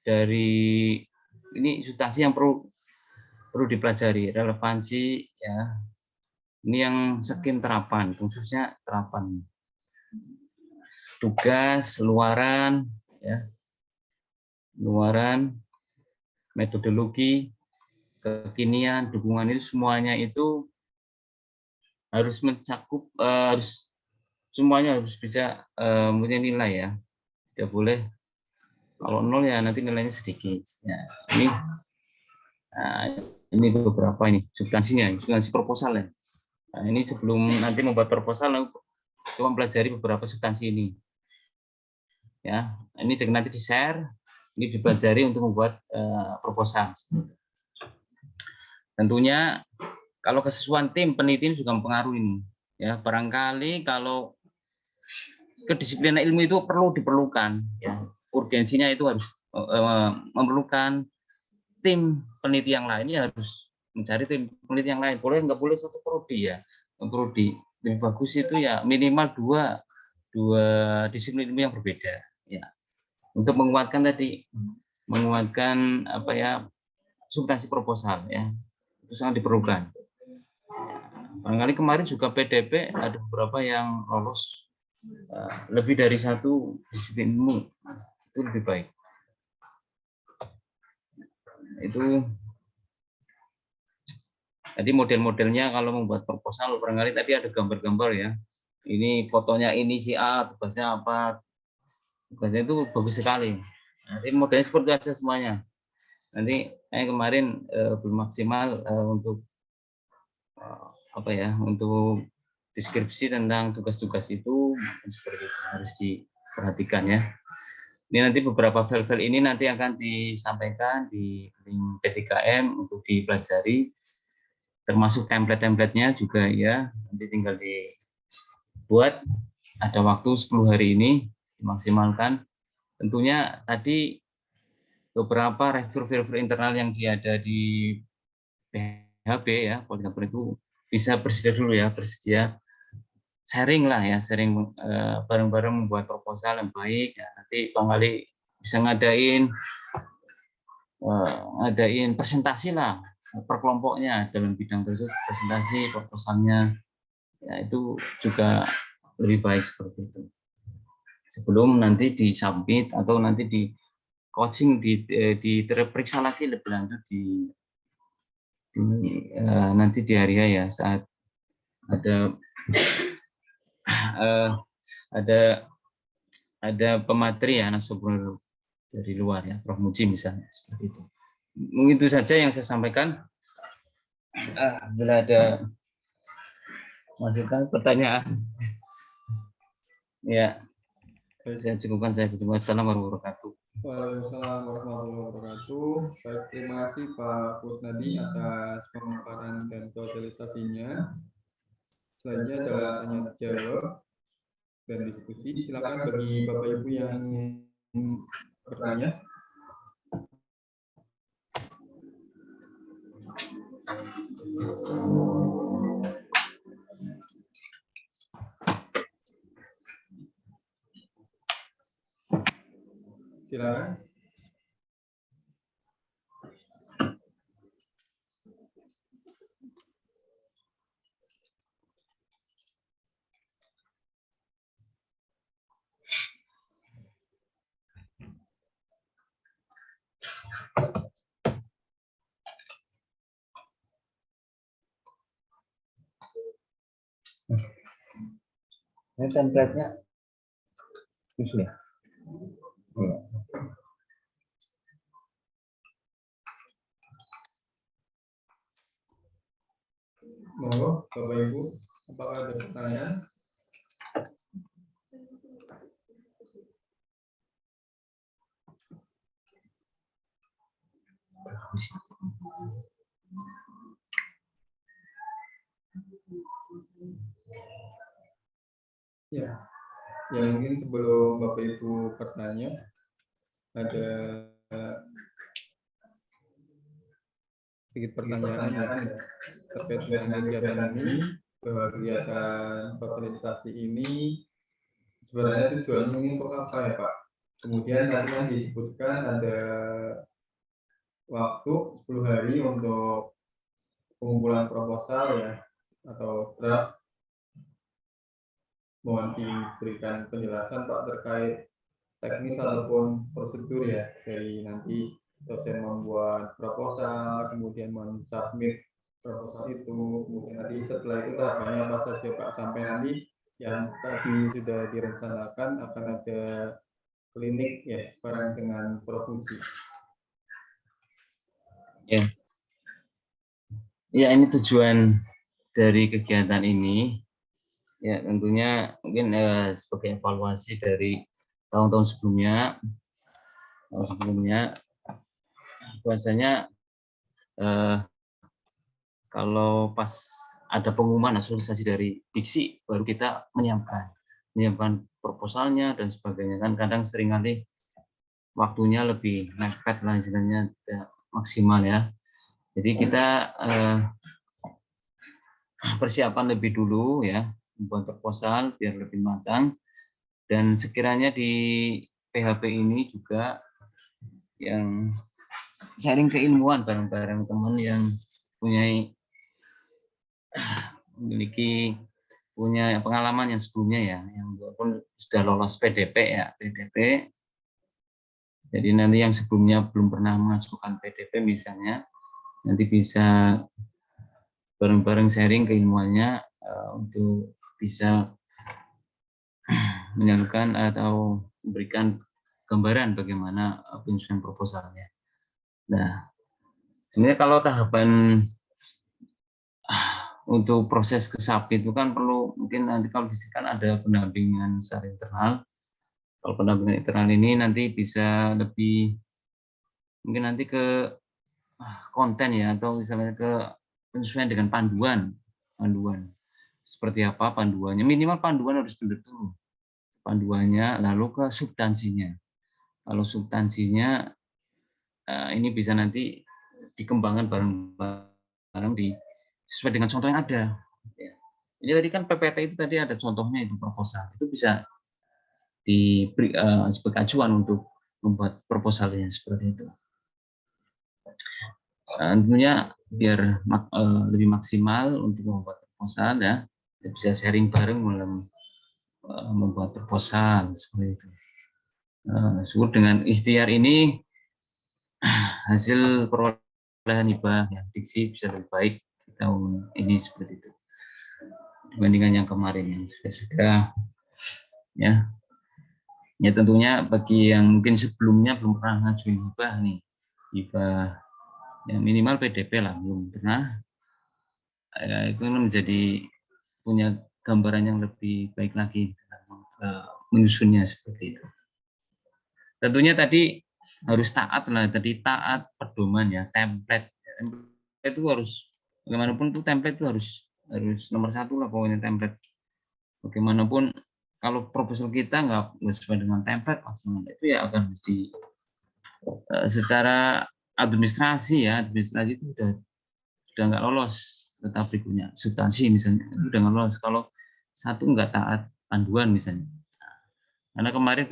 dari ini substansi yang perlu dipelajari, relevansi ya, Ini yang skim terapan, khususnya terapan tugas, luaran, ya, luaran, metodologi, kekinian, dukungan itu semuanya itu harus mencakup, harus semuanya harus bisa punya nilai ya. Tidak boleh kalau nol ya nanti nilainya sedikit. Ya, ini beberapa ini substansinya, substansi proposal ya. Nah, ini sebelum nanti membuat proposal, coba pelajari beberapa substansi ini. Ya, ini juga nanti di-share, ini dipelajari untuk membuat proposal. Tentunya kalau kesesuaian tim peneliti juga mempengaruhi ini. Ya, barangkali kalau kedisiplinan ilmu itu diperlukan, ya, urgensinya itu harus memerlukan tim peneliti yang lain, ya harus mencari tim peneliti yang lain. Boleh nggak boleh satu prodi ya, prodi lebih bagus itu ya minimal dua disiplin ilmu yang berbeda, ya, untuk menguatkan tadi, menguatkan apa ya, substansi proposal ya, itu sangat diperlukan. Barangkali kemarin juga PDP ada beberapa yang lolos lebih dari satu disiplin ilmu, itu lebih baik. Itu tadi model-modelnya kalau membuat proposal, barangkali tadi ada gambar-gambar ya. Ini fotonya ini si A, tugasnya apa, tugasnya itu bagus sekali. Nanti modelnya seperti aja semuanya. Nanti kemarin belum maksimal untuk apa ya, untuk deskripsi tentang tugas-tugas itu seperti itu harus diperhatikan ya. Ini nanti beberapa file-file ini nanti akan disampaikan di link P3M untuk dipelajari, termasuk template-templatenya juga ya, nanti tinggal dibuat, ada waktu 10 hari ini dimaksimalkan. Tentunya tadi beberapa review internal yang ada di PHB ya, Politekknik itu bisa bersedia dulu ya, bersedia sharing lah ya, sharing bareng-bareng membuat proposal yang baik ya. Nanti Bang Ali bisa ngadain presentasi lah per kelompoknya dalam bidang tersebut, presentasi proposalnya ya, itu juga lebih baik seperti itu. Sebelum nanti disubmit atau nanti di coaching, diperiksa lagi lebih lanjut nanti di hari ya, saat ada pemateri ya, narasumber dari luar ya, Prof. Muji misalnya, seperti itu. Mungkin itu saja yang saya sampaikan. Bila ada masukan, pertanyaan, ya saya cukupkan. Saya berterima kasih. Assalamualaikum warahmatullahi wabarakatuh. Waalaikumsalam warahmatullahi wabarakatuh. Baik, terima kasih Pak Kusnadi atas pemaparan dan sosialisasinya. Selanjutnya adalah tanya jawab dan diskusi. Silakan bagi Bapak Ibu yang ingin bertanya. Silakan. Ini template-nya usul ya. Monggo Bapak Ibu, apakah ada pertanyaan? Ya, mungkin sebelum Bapak Ibu bertanya, ada sedikit pertanyaan ya terkait dengan kegiatan ini, bahwa kegiatan sosialisasi ini sebenarnya tujuannya untuk apa ya Pak? Kemudian tadi kan disebutkan ada waktu 10 hari untuk pengumpulan proposal ya. atau draft. Mohon diberikan penjelasan Pak terkait teknis ataupun prosedur ya, dari nanti dosen membuat proposal, kemudian mensubmit proposal itu, kemudian nanti setelah itu tahapannya apa saja Pak, sampai nanti yang tadi sudah direncanakan akan ada klinik ya bareng dengan Prof. Uji. Ya, ya ini tujuan dari kegiatan ini. Ya tentunya mungkin sebagai evaluasi dari tahun-tahun sebelumnya, biasanya kalau pas ada pengumuman asosiasi dari Diksi, baru kita menyiapkan proposalnya dan sebagainya. Kan kadang seringkali waktunya lebih mepet lah, istilahnya tidak maksimal ya. Jadi kita persiapan lebih dulu ya, membuat proposal biar lebih matang. Dan sekiranya di PHP ini juga yang sharing keilmuan bareng-bareng teman yang punya pengalaman yang sebelumnya ya, yang walaupun sudah lolos PDP ya, PDP. Jadi nanti yang sebelumnya belum pernah mengajukan PDP misalnya, nanti bisa bareng-bareng sharing keilmuannya untuk bisa menyalurkan atau memberikan gambaran bagaimana penyusunan proposalnya. Nah, sebenarnya kalau tahapan untuk proses ke SAP itu kan perlu, mungkin nanti kalau disini ada pendampingan secara internal. Kalau pendampingan internal ini nanti bisa lebih mungkin nanti ke konten ya, atau misalnya ke penyesuaian dengan panduan seperti apa panduannya, minimal panduan harus benar dulu panduannya, lalu ke substansinya. Kalau substansinya ini bisa nanti dikembangkan bareng-bareng sesuai dengan contoh yang ada. Ini tadi kan PPT itu tadi ada contohnya, itu proposal, itu bisa diberi sebagai acuan untuk membuat proposalnya seperti itu. Tentunya biar lebih maksimal untuk membuat proposal ya, bisa sharing bareng dalam membuat proposal seperti itu. Syukur dengan ikhtiar ini hasil perolehan hibah ya, Diksi bisa lebih baik di tahun ini seperti itu dibandingkan yang kemarin yang sudah ya. Ya tentunya bagi yang mungkin sebelumnya belum pernah ngajuin hibah ya minimal PDP lah, belum pernah, ya, itu menjadi punya gambaran yang lebih baik lagi menyusunnya seperti itu. Tentunya tadi harus taat lah, tadi taat pedoman ya, template itu harus bagaimanapun itu template itu harus nomor satu lah pokoknya, template. Bagaimanapun kalau proposal kita nggak sesuai dengan template maksimal, itu ya akan mesti secara administrasi itu udah nggak lolos ke tahap berikutnya. Substansi misalnya itu udah nggak lolos kalau satu nggak taat panduan misalnya. Karena kemarin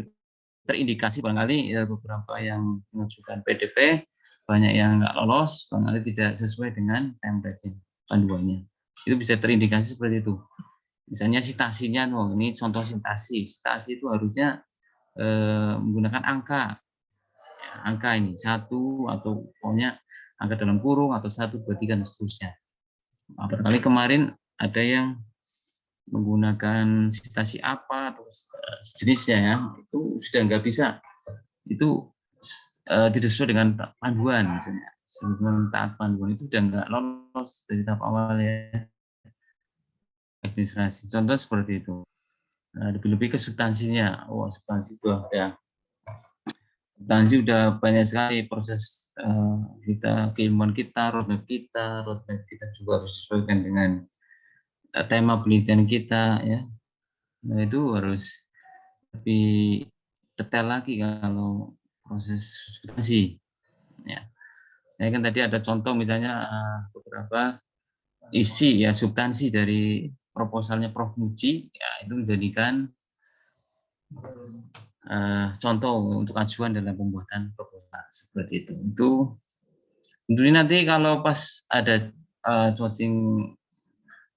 terindikasi barangkali ya, beberapa yang mengajukan PDP banyak yang nggak lolos, barangkali tidak sesuai dengan template panduannya. Itu bisa terindikasi seperti itu. Misalnya sitasinya, ini contoh sitasi itu harusnya menggunakan angka ini 1 atau pokoknya angka dalam kurung atau 1, 2, 3 dan seterusnya. Barangkali kemarin ada yang menggunakan sitasi apa atau sejenisnya ya, itu sudah nggak bisa, itu tidak sesuai dengan panduan misalnya. Sebelum taat panduan itu sudah nggak lolos dari tahap awal ya administrasi. Contoh seperti itu. Nah, lebih-lebih ke substansinya. Substansi itu ada. Substansi udah banyak sekali proses kita, keilmuan kita, roadmap kita juga harus disesuaikan dengan tema penelitian kita ya. Nah, itu harus lebih detail lagi kalau proses substansi ya. Nah, kan tadi ada contoh misalnya beberapa isi ya substansi dari proposalnya Prof. Muji ya, itu menjadikan contoh untuk ajuan dalam pembuatan proposal seperti itu. Itu tentunya nanti kalau pas ada coaching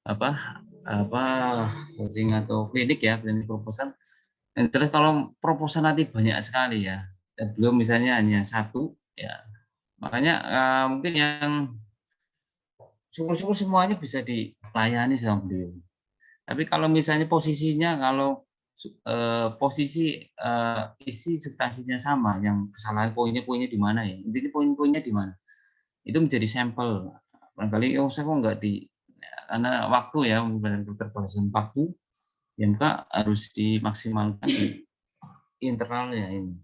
apa coaching atau klinik ya, klinik proposal. Yang jelas kalau proposal nanti banyak sekali ya, dan belum misalnya hanya satu ya, makanya mungkin yang syukur-syukur semuanya bisa dilayani sama beliau. Tapi kalau misalnya posisinya, kalau posisi isi substansinya sama, yang kesalahan poinnya di mana ya, intinya poin-poinnya di mana, itu menjadi sampel. Barangkali saya kok nggak di, karena waktu ya, keterbatasan waktu, yang harus dimaksimalkan di internalnya ini.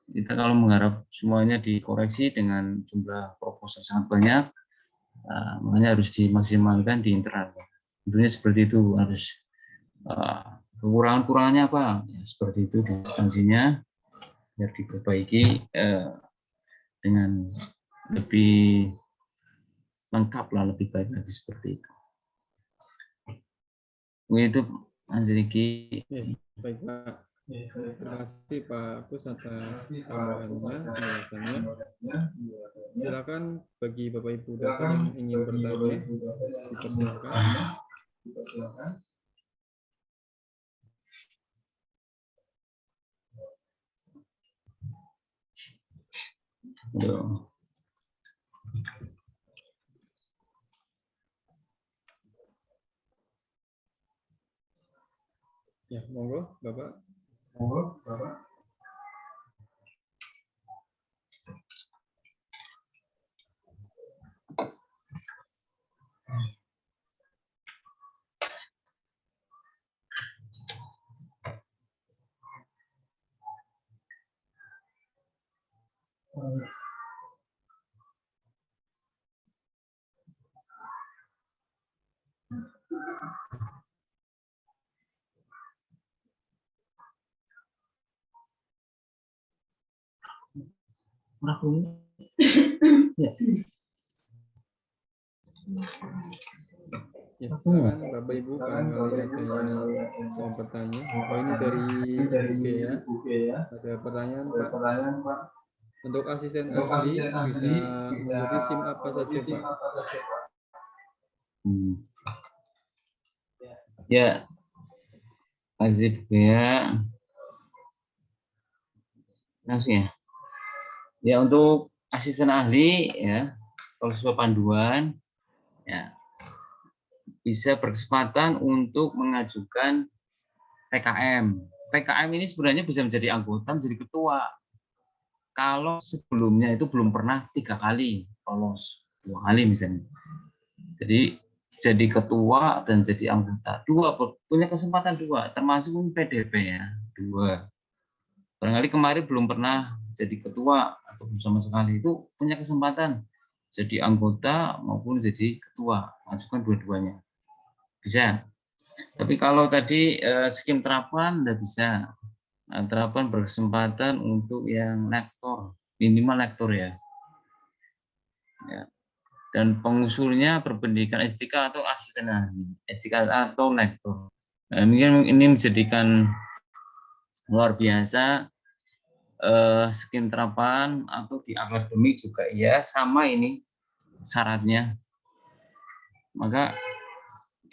Kita kalau mengharap semuanya dikoreksi dengan jumlah proposal sangat banyak, makanya harus dimaksimalkan di internal. Tentunya seperti itu, harus kekurangan-kurangannya apa, ya, seperti itu di substansinya, biar diperbaiki dengan lebih lengkap lah, lebih baik lagi seperti itu. Begitu Mas Riki. Baik Pak. Terima kasih Pak Kus atas tambahannya, penjelasannya. Silakan bagi Bapak Ibu dosen yang ingin bertanya, dipersilakan. Ya, monggo Bapak. Ya, silakan Bapak Ibu barangkali ada yang mau bertanya. Oh, ini dari Ibu Gea. Ada pertanyaan Pak. Untuk asisten ahli bisa mengikuti SIM apa saja Pak? Ya, Azib ya, langsung ya. Ya, untuk asisten ahli ya, kalau sesuai panduan ya, bisa berkesempatan untuk mengajukan PKM. PKM ini sebenarnya bisa menjadi anggota, menjadi ketua. Kalau sebelumnya itu belum pernah 3 kali lolos, 2 kali misalnya. Jadi jadi ketua dan jadi anggota, punya kesempatan 2, termasuk PDP ya, 2. Barangkali kemarin belum pernah jadi ketua atau sama sekali, itu punya kesempatan jadi anggota maupun jadi ketua, ajukan dua-duanya bisa. Tapi kalau tadi skim terapan tidak bisa. Nah, terapan berkesempatan untuk yang lektor, minimal lektor ya. Dan pengusulnya berpendidikan S3 atau asisten ahli, S3 atau lektor. Nah, ini menjadikan luar biasa. Skim terapan atau di akademik juga ya, sama ini syaratnya. Maka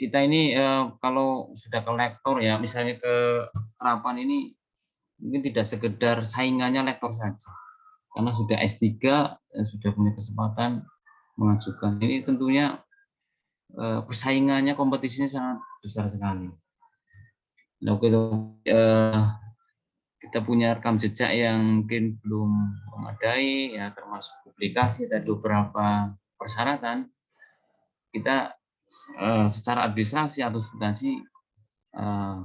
kita ini kalau sudah ke lektor ya, misalnya ke terapan ini, mungkin tidak sekedar saingannya lektor saja, karena sudah S3 dan sudah punya kesempatan mengajukan. Ini tentunya persaingannya, kompetisinya sangat besar sekali. Nah, kita punya rekam jejak yang mungkin belum memadai ya, termasuk publikasi dan beberapa persyaratan, kita secara administrasi atau substansi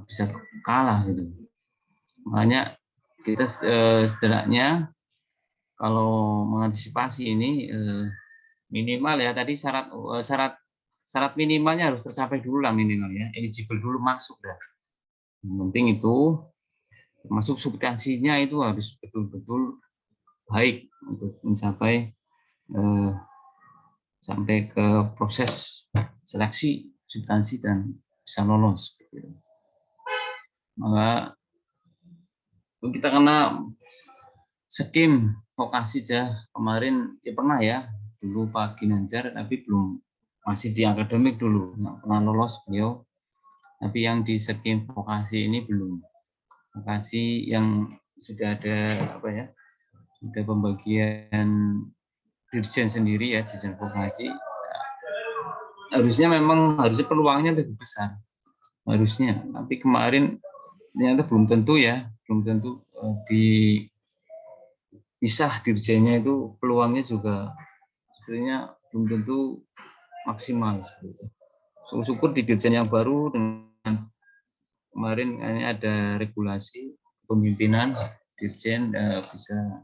bisa kalah gitu. Makanya kita setidaknya kalau mengantisipasi ini minimal ya, tadi syarat minimalnya harus tercapai dulu lah, minimal ya, eligible dulu masuk dah. Yang penting itu termasuk substansinya itu harus betul-betul baik untuk mencapai sampai ke proses seleksi substansi dan bisa lolos. Maka kita kena skim vokasi aja kemarin ya, pernah ya dulu Pak Ginanjar, tapi belum masih di akademik dulu, nggak pernah lolos beliau. Tapi yang di Skim vokasi ini belum. Vokasi yang sudah ada apa ya? Sudah pembagian dirjen sendiri ya, dirjen vokasi. Harusnya peluangnya lebih besar. Harusnya. Tapi kemarin ternyata belum tentu ya, belum tentu dipisah dirjennya itu peluangnya juga sebenarnya belum tentu maksimal. Syukur di dirjen yang baru dengan kemarin ada regulasi pemimpinan dirjen bisa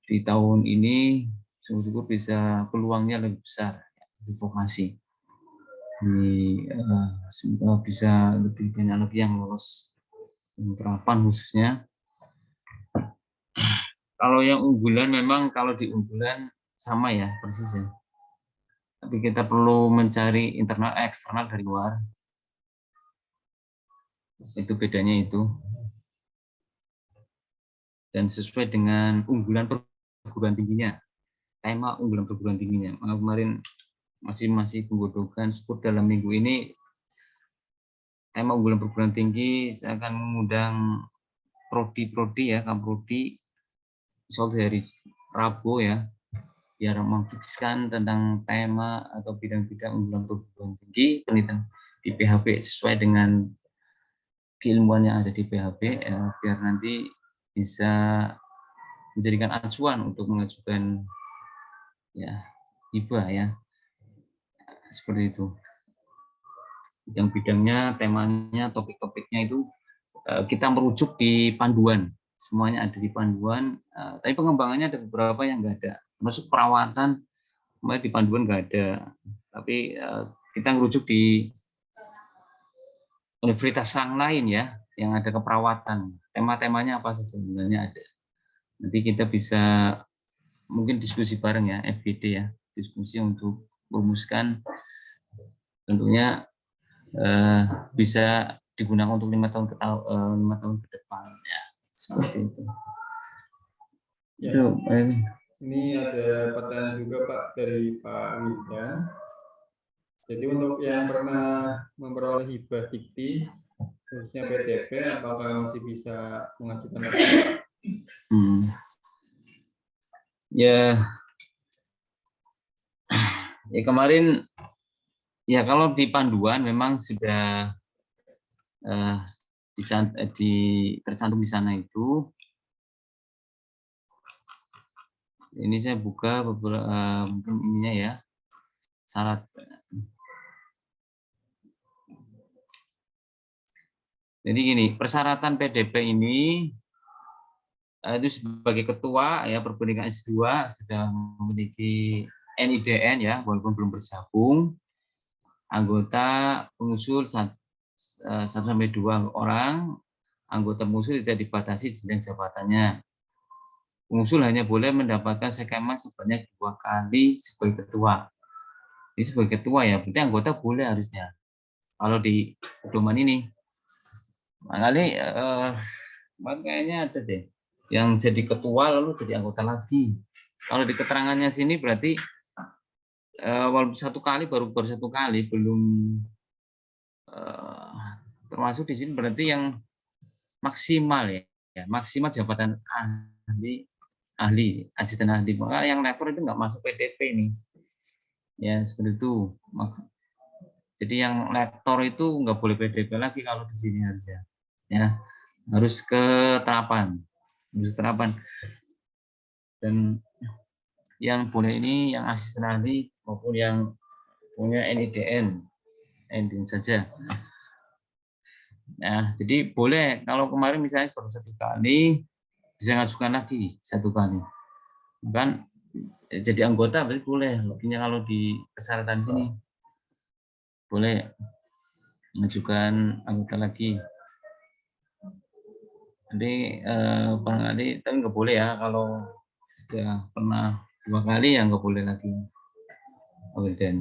di tahun ini syukur bisa peluangnya lebih besar di vokasi. Semoga bisa lebih banyak lagi yang lolos penerapan khususnya. Kalau yang unggulan memang kalau di unggulan sama ya persis ya. Tapi kita perlu mencari internal eksternal dari luar. Itu bedanya itu. Dan sesuai dengan unggulan perguruan tingginya. Tema unggulan perguruan tingginya. Kemarin masih penggodokan syukur dalam minggu ini tema unggulan perguruan tinggi saya akan mengundang prodi ya, Kaprodi soal dari Rabu ya, biar memfikskan tentang tema atau bidang-bidang unggulan perguruan tinggi penelitian di PHB sesuai dengan keilmuan yang ada di PHB biar nanti bisa menjadikan acuan untuk mengajukan ya hibah ya seperti itu. Yang bidangnya, temanya, topik-topiknya itu kita merujuk di panduan, semuanya ada di panduan. Tapi pengembangannya ada beberapa yang nggak ada, termasuk perawatan, di panduan nggak ada. Tapi kita merujuk di universitas yang lain ya, yang ada keperawatan. Tema-temanya apa saja sebenarnya ada. Nanti kita bisa mungkin diskusi bareng ya, FGD ya, diskusi untuk merumuskan tentunya bisa digunakan untuk 5 tahun ke depan ya seperti itu. Ya. Itu ini ada pertanyaan juga Pak dari Pak Wildan. Jadi untuk yang pernah memperoleh hibah dikti khususnya PTP apakah masih bisa mengajukan lagi? Ya kemarin ya kalau di panduan memang sudah tercantum di sana itu. Ini saya buka beberapa mungkin ininya ya syarat. Jadi gini, persyaratan PDP ini itu sebagai ketua ya perpendidikan S2 sudah memiliki NIDN ya walaupun belum bergabung. Anggota pengusul 1 sampai 2 orang. Anggota pengusul tidak dibatasi jenjang jabatannya. Pengusul hanya boleh mendapatkan skema sebanyak 2 kali sebagai ketua. Ini sebagai ketua ya, berarti anggota boleh harusnya. Kalau di pedoman ini, makanya kayaknya ada deh yang jadi ketua lalu jadi anggota lagi. Kalau di keterangannya sini berarti walaupun 1 kali baru 1 kali belum termasuk di sini berarti yang maksimal ya maksimal jabatan ahli asisten ahli. Maka yang lektor itu nggak masuk PDP ini ya seperti itu. Jadi yang lektor itu nggak boleh PDP lagi kalau di sini harusnya ya harus ke terapan dan yang boleh ini yang asisten ahli maupun yang punya NIDN saja. Nah, jadi boleh kalau kemarin misalnya baru 1 kali bisa ngajukan lagi 1 kali. Kan jadi anggota berarti boleh. Lebihnya kalau di persyaratan sini boleh mengajukan anggota lagi. Jadi barangkali tapi nggak boleh ya kalau sudah pernah 2 kali ya nggak boleh lagi. Dan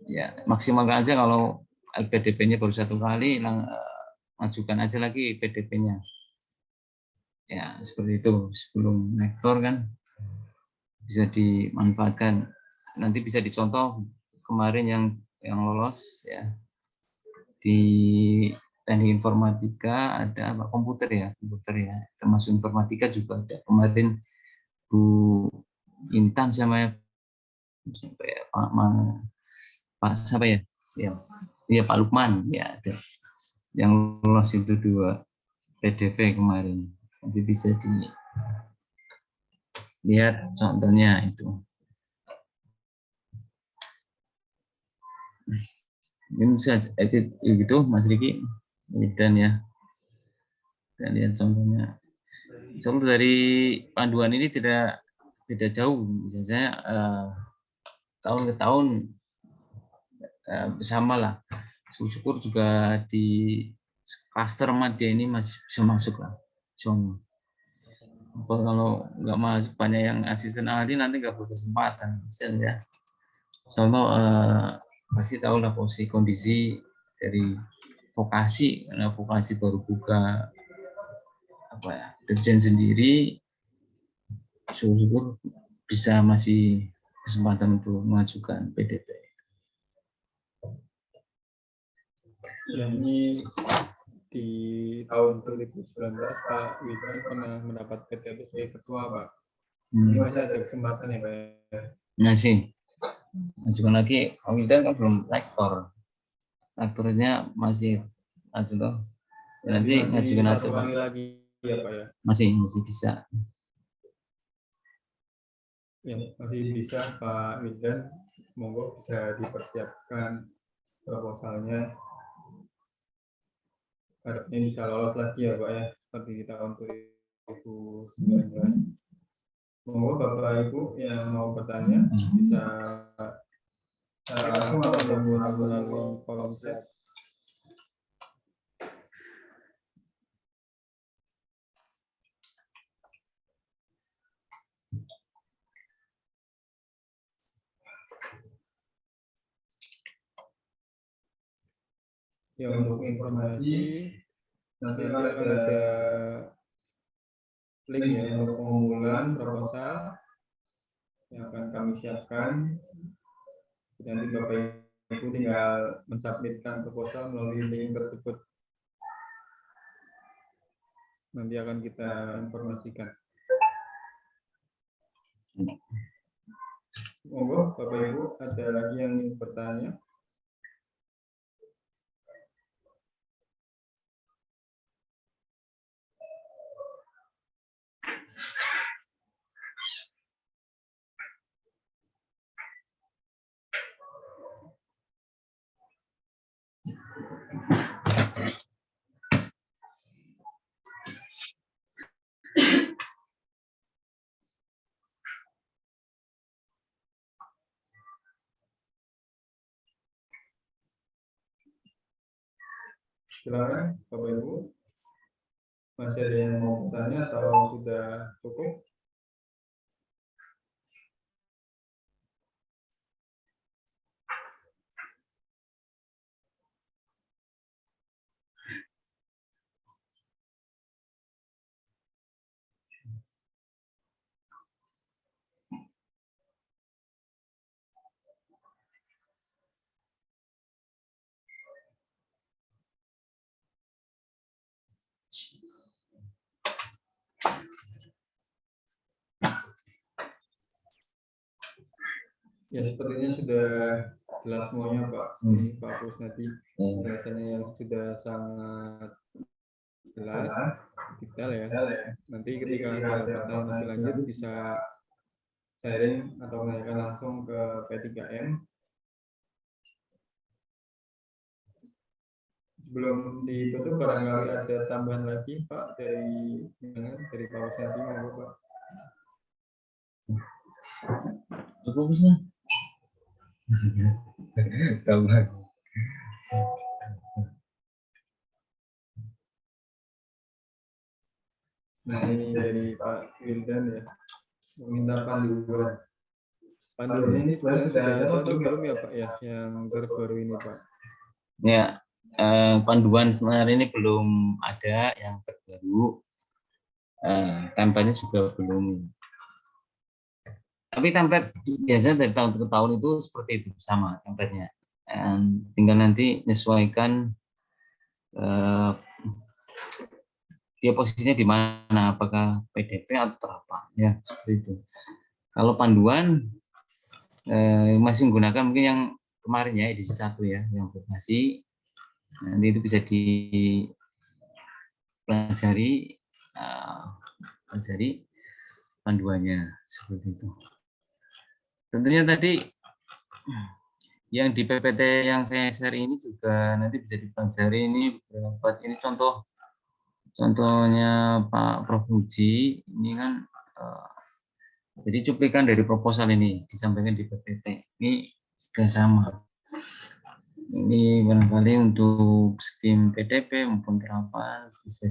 ya maksimalkan aja kalau PDP-nya baru 1 kali, ajukan aja lagi PDP-nya. Ya seperti itu sebelum lektor kan bisa dimanfaatkan. Nanti bisa dicontoh kemarin yang lolos ya di teknik informatika ada apa komputer ya termasuk informatika juga ada kemarin Bu Intan sama siapa ya Pak siapa ya ya Pak Lukman ya ada yang lolos itu 2 PDV kemarin, nanti bisa dilihat contohnya itu. Ini edit gitu Mas Riki dan ya dan lihat contohnya. Contoh dari panduan ini tidak jauh, misalnya tahun ke tahun sama lah. Syukur juga di klaster media ini masih bisa masuk lah. Kalau nggak masuk banyak yang asisten ahli nanti nggak berkesempatan ya. Contoh pasti tahu lah posisi kondisi dari vokasi karena vokasi baru buka apa ya dirjen sendiri, syukur bisa masih kesempatan untuk mengajukan PDP. Ya, ini di tahun 2019 Pak Widan pernah mendapat PTP sebagai ketua, Pak. Ini masih ada kesempatan ya, Pak? Masih. Ajukan lagi, Pak Widan kan belum rektor. Rektornya masih ada tuh. Nanti ngajukan aja, Pak. Lagi ya, Pak ya? Masih bisa. Ya, masih bisa Pak Widan. Monggo bisa dipersiapkan proposalnya. Harapnya bisa lolos lagi ya, Pak ya, seperti di tahun 2019. Monggo Bapak Ibu yang mau bertanya bisa langsung ataupun melalui kolom chat. Ya, untuk informasi nanti akan ada link ya untuk pengumpulan proposal yang akan kami siapkan. Nanti Bapak Ibu tinggal mensubmitkan proposal melalui link tersebut. Nanti akan kita informasikan. Monggo Bapak Ibu, ada lagi yang ingin bertanya? Silakan Bapak Ibu. Masih ada yang mau bertanya atau sudah cukup? Ya, sepertinya sudah jelas semuanya Pak. Ini Pak Kusnadi penjelasannya yang sudah sangat jelas, detail ya. Nanti ketika ada pertanyaan lebih lanjut bisa sharing atau menanyakan langsung ke P3M. Sebelum ditutup barangkali ada tambahan lagi Pak dari Pak Kusnadi, monggo Pak. Cukup bisa. Tambah. Nah, ini dari Pak Wildan ya, meminta panduan. Panduan ini sebenarnya sudah ada atau belum ya Pak ya, yang terbaru ini Pak? Ya, panduan sebenarnya ini belum ada yang terbaru. Tempelnya juga belum Tapi template biasanya dari tahun ke tahun itu seperti itu, sama template-nya. Tinggal nanti menyesuaikan dia posisinya di mana, apakah PDP atau apa, ya seperti itu. Kalau panduan masih menggunakan mungkin yang kemarin ya, edisi 1 ya, yang aplikasi. Nanti itu bisa dipelajari, pelajari panduannya seperti itu. Tentunya tadi yang di PPT yang saya share ini juga nanti bisa dipelajari. Ini beberapa, ini contohnya Pak Prof. Muji, ini kan jadi cuplikan dari proposal ini disampaikan di PPT. Ini juga sama. Ini barangkali untuk skim PDP maupun terapan bisa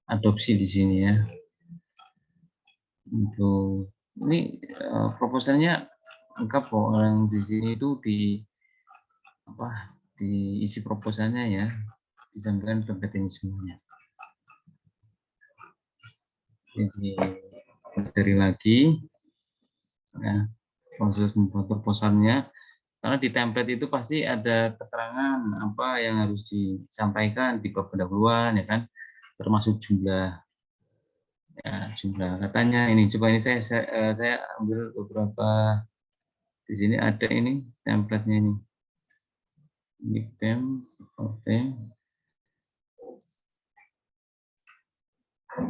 diadopsi di sini ya. Untuk ini proposalnya lengkap kok, orang di sini itu diisi proposalnya ya, disampaikan PPT semuanya. Jadi pelajari lagi ya, proses membuat proposalnya, karena di template itu pasti ada keterangan apa yang harus disampaikan di bab pendahuluan ya kan, termasuk jumlah ya, jumlah katanya. Ini coba ini saya ambil beberapa, di sini ada ini template-nya ini. Oke.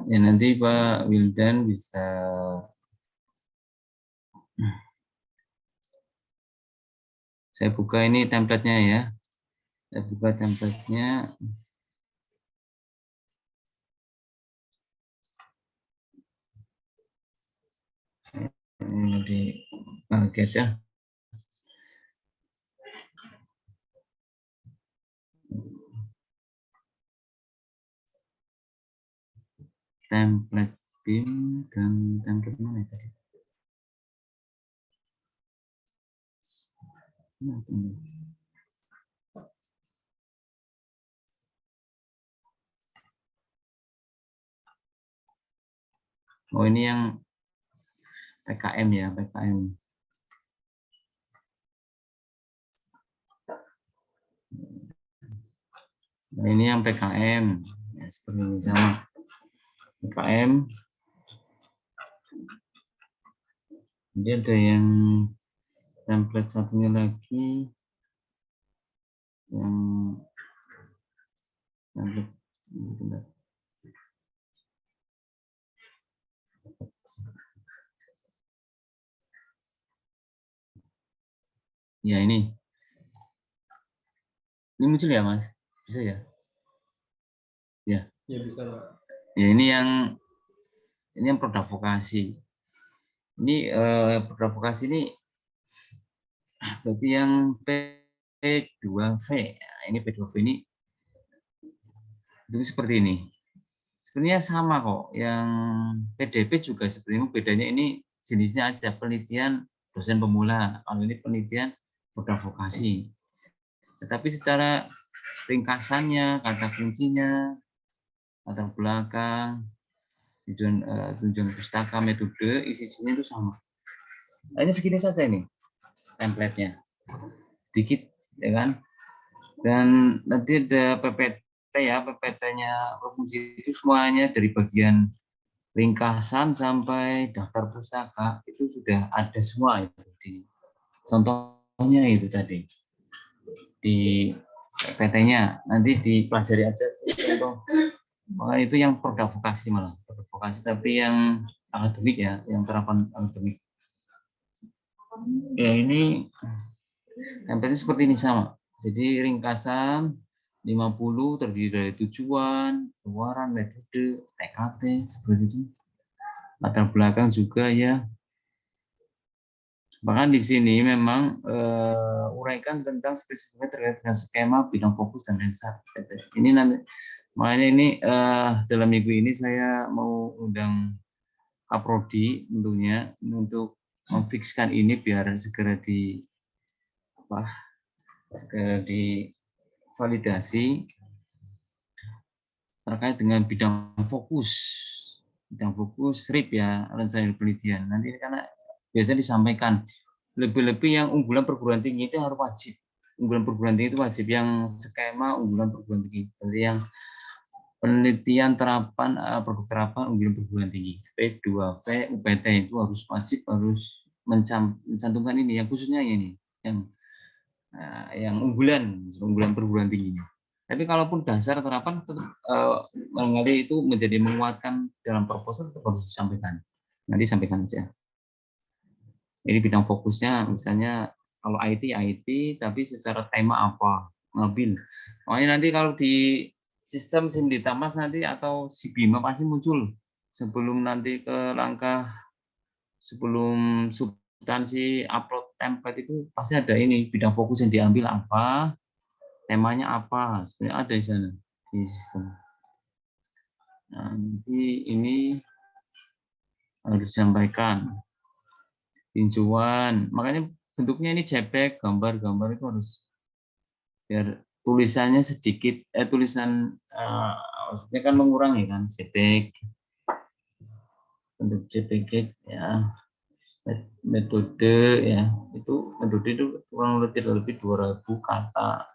Ya nanti Pak Wildan bisa saya buka ini template-nya ya. Saya buka template-nya. Ini di target ya. Template BIM dan template mana tadi? Oh ini yang PKM ya, PKM. Nah, ini yang PKM ya, seperti ini sama PKM. Jadi ada yang template satunya lagi yang template ya ini muncul ya Mas, bisa ya? Ya. Ya bisa Pak. Ya ini yang produk vokasi. Ini produk vokasi ini berarti yang P2V. Nah, ini P2V ini itu seperti ini. Sebenarnya sama kok. Yang PDP juga sebenarnya bedanya ini jenisnya aja, penelitian dosen pemula. Kalau ini penelitian produk vokasi. Tetapi secara ringkasannya, kata kuncinya, latar belakang, tujuan pustaka, metode, isinya itu sama. Nah, ini segini saja ini template-nya. Sedikit ya kan. Dan nanti ada PPT ya, PPT-nya provinsi itu semuanya dari bagian ringkasan sampai daftar pustaka itu sudah ada semua itu di contohnya itu tadi di PPT-nya, nanti dipelajari aja contoh. Maka itu yang produk vokasi, malah produk vokasi tapi yang akademik ya, yang terapan akademik. Ya ini template seperti ini sama. Jadi ringkasan 50 terdiri dari tujuan, keluaran, metode, TKT seperti itu. Latar belakang juga ya. Bahkan di sini memang uraikan tentang spesifikasi terkait dengan skema, bidang fokus dan desa. Ini nanti makanya ini dalam minggu ini saya mau undang Kaprodi tentunya untuk memfikskan ini biar segera divalidasi terkait dengan bidang fokus bidang fokus RIP ya, rencana penelitian. Nanti karena biasanya disampaikan lebih-lebih yang unggulan perguruan tinggi itu harus wajib. Unggulan perguruan tinggi itu wajib, yang skema unggulan perguruan tinggi. Jadi yang penelitian terapan produk terapan unggulan perguruan tinggi P2V UPT itu harus wajib, harus mencantumkan ini yang khususnya ini yang unggulan perguruan tingginya. Tapi kalaupun dasar terapan tetap barangkali itu menjadi menguatkan dalam proposal, tetap harus disampaikan. Nanti sampaikan aja. Ini bidang fokusnya misalnya kalau IT tapi secara tema apa, ngambil. Makanya nanti kalau di sistem Simditamas nanti atau si Bima pasti muncul sebelum nanti ke langkah sebelum substansi upload template itu pasti ada ini bidang fokus yang diambil apa, temanya apa, sebenarnya ada di sana di sistem. Nah, nanti ini harus disampaikan tinjauan, makanya bentuknya ini JPEG, gambar-gambar itu harus biar tulisannya sedikit, tulisan maksudnya kan mengurangi kan JPEG, bentuk JPEG ya, metode ya, itu metode itu kurang lebih 2.000 kata.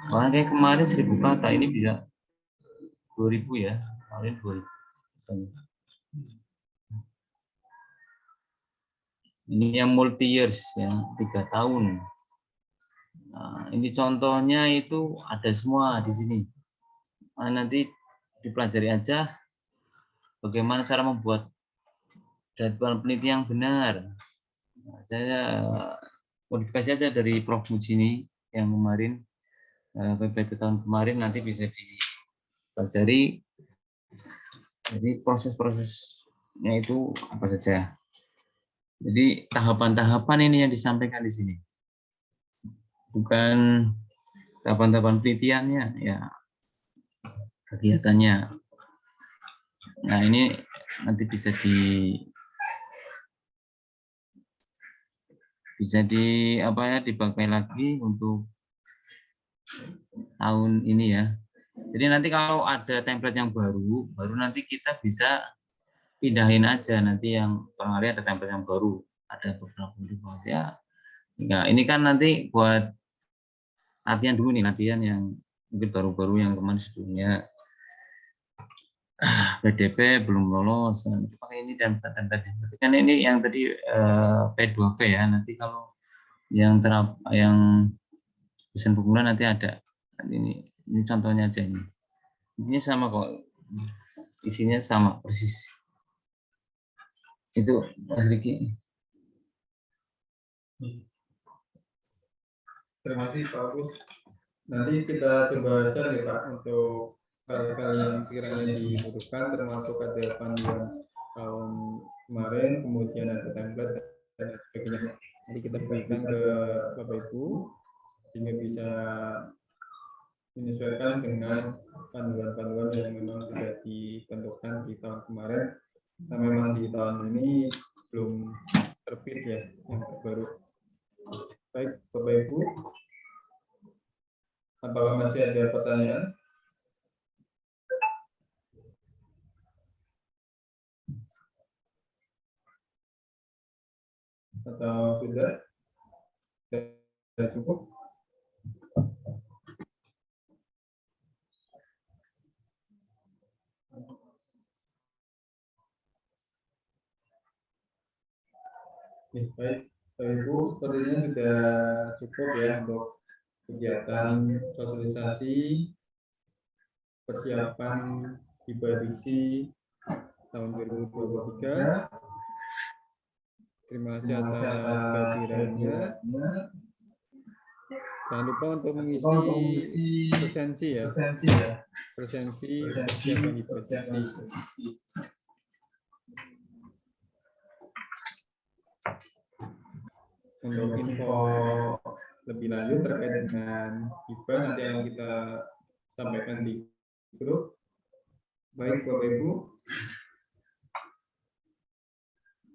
Soalnya kayak kemarin 1.000 kata, ini bisa 2.000 ya, kemarin 2.000. Ini yang multi years ya, 3 tahun. Nah, ini contohnya itu ada semua di sini. Nah, nanti dipelajari aja bagaimana cara membuat jadwal penelitian yang benar. Nah, saya modifikasi aja dari Prof. Mujini yang kemarin, PPT tahun kemarin, nanti bisa dipelajari. Jadi proses-prosesnya itu apa saja. Jadi tahapan-tahapan ini yang disampaikan di sini. Bukan tahapan-tahapan penelitiannya, ya kegiatannya. Nah, ini nanti bisa dipakai lagi untuk tahun ini ya. Jadi nanti kalau ada template yang baru nanti kita bisa pindahin aja, nanti yang barangkali ada template yang baru, ada beberapa modifikasi ya. Nah, ini kan nanti buat latihan dulu nih, latihan yang mungkin baru-baru yang kemarin sebelumnya PDP belum lolos, pakai ini dan tadi kan ini yang tadi P2V ya, nanti kalau yang desain pemula nanti ada. Ini contohnya aja ini. Ini sama kok, isinya sama persis. Itu Mas Riki. Terima kasih Pak Agus. Nanti kita coba share ya Pak untuk hal-hal yang sekiranya dibutuhkan, termasuk ada panduan tahun kemarin, kemudian ada template dan sebagainya. Jadi kita berikan ke Bapak Ibu sehingga bisa menyesuaikan dengan panduan-panduan yang memang sudah ditentukan di tahun kemarin. Nah, memang di tahun ini belum terbit ya yang terbaru. Baik Bapak Ibu, apakah masih ada pertanyaan? Atau sudah cukup? Baik, Bapak Ibu, sepertinya sudah cukup ya untuk kegiatan sosialisasi persiapan FIBA Diksi tahun 2023. Terima kasih atas kehadirannya. Jangan lupa untuk mengisi presensi ya. Presensi persiapan FIBA Diksi. Untuk info lebih lanjut terkait dengan FIBA nanti akan kita sampaikan di grup. Baik Bapak Ibu,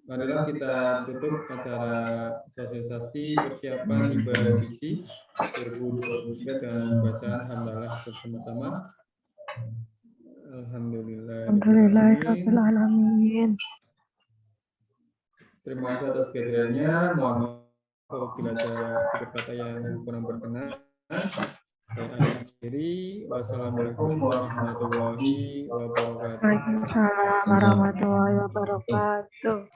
marilah kita tutup acara sosialisasi persiapan FIBA Diksi 2023 dengan bacaan hamdalah bersama-sama. Alhamdulillahirabbil alamin. Terima kasih atas kehadirannya. Mohon maaf apabila ada tutur kata yang kurang berkenan. Saya akhiri. Wassalamualaikum warahmatullahi wabarakatuh. Waalaikumsalam warahmatullahi wabarakatuh.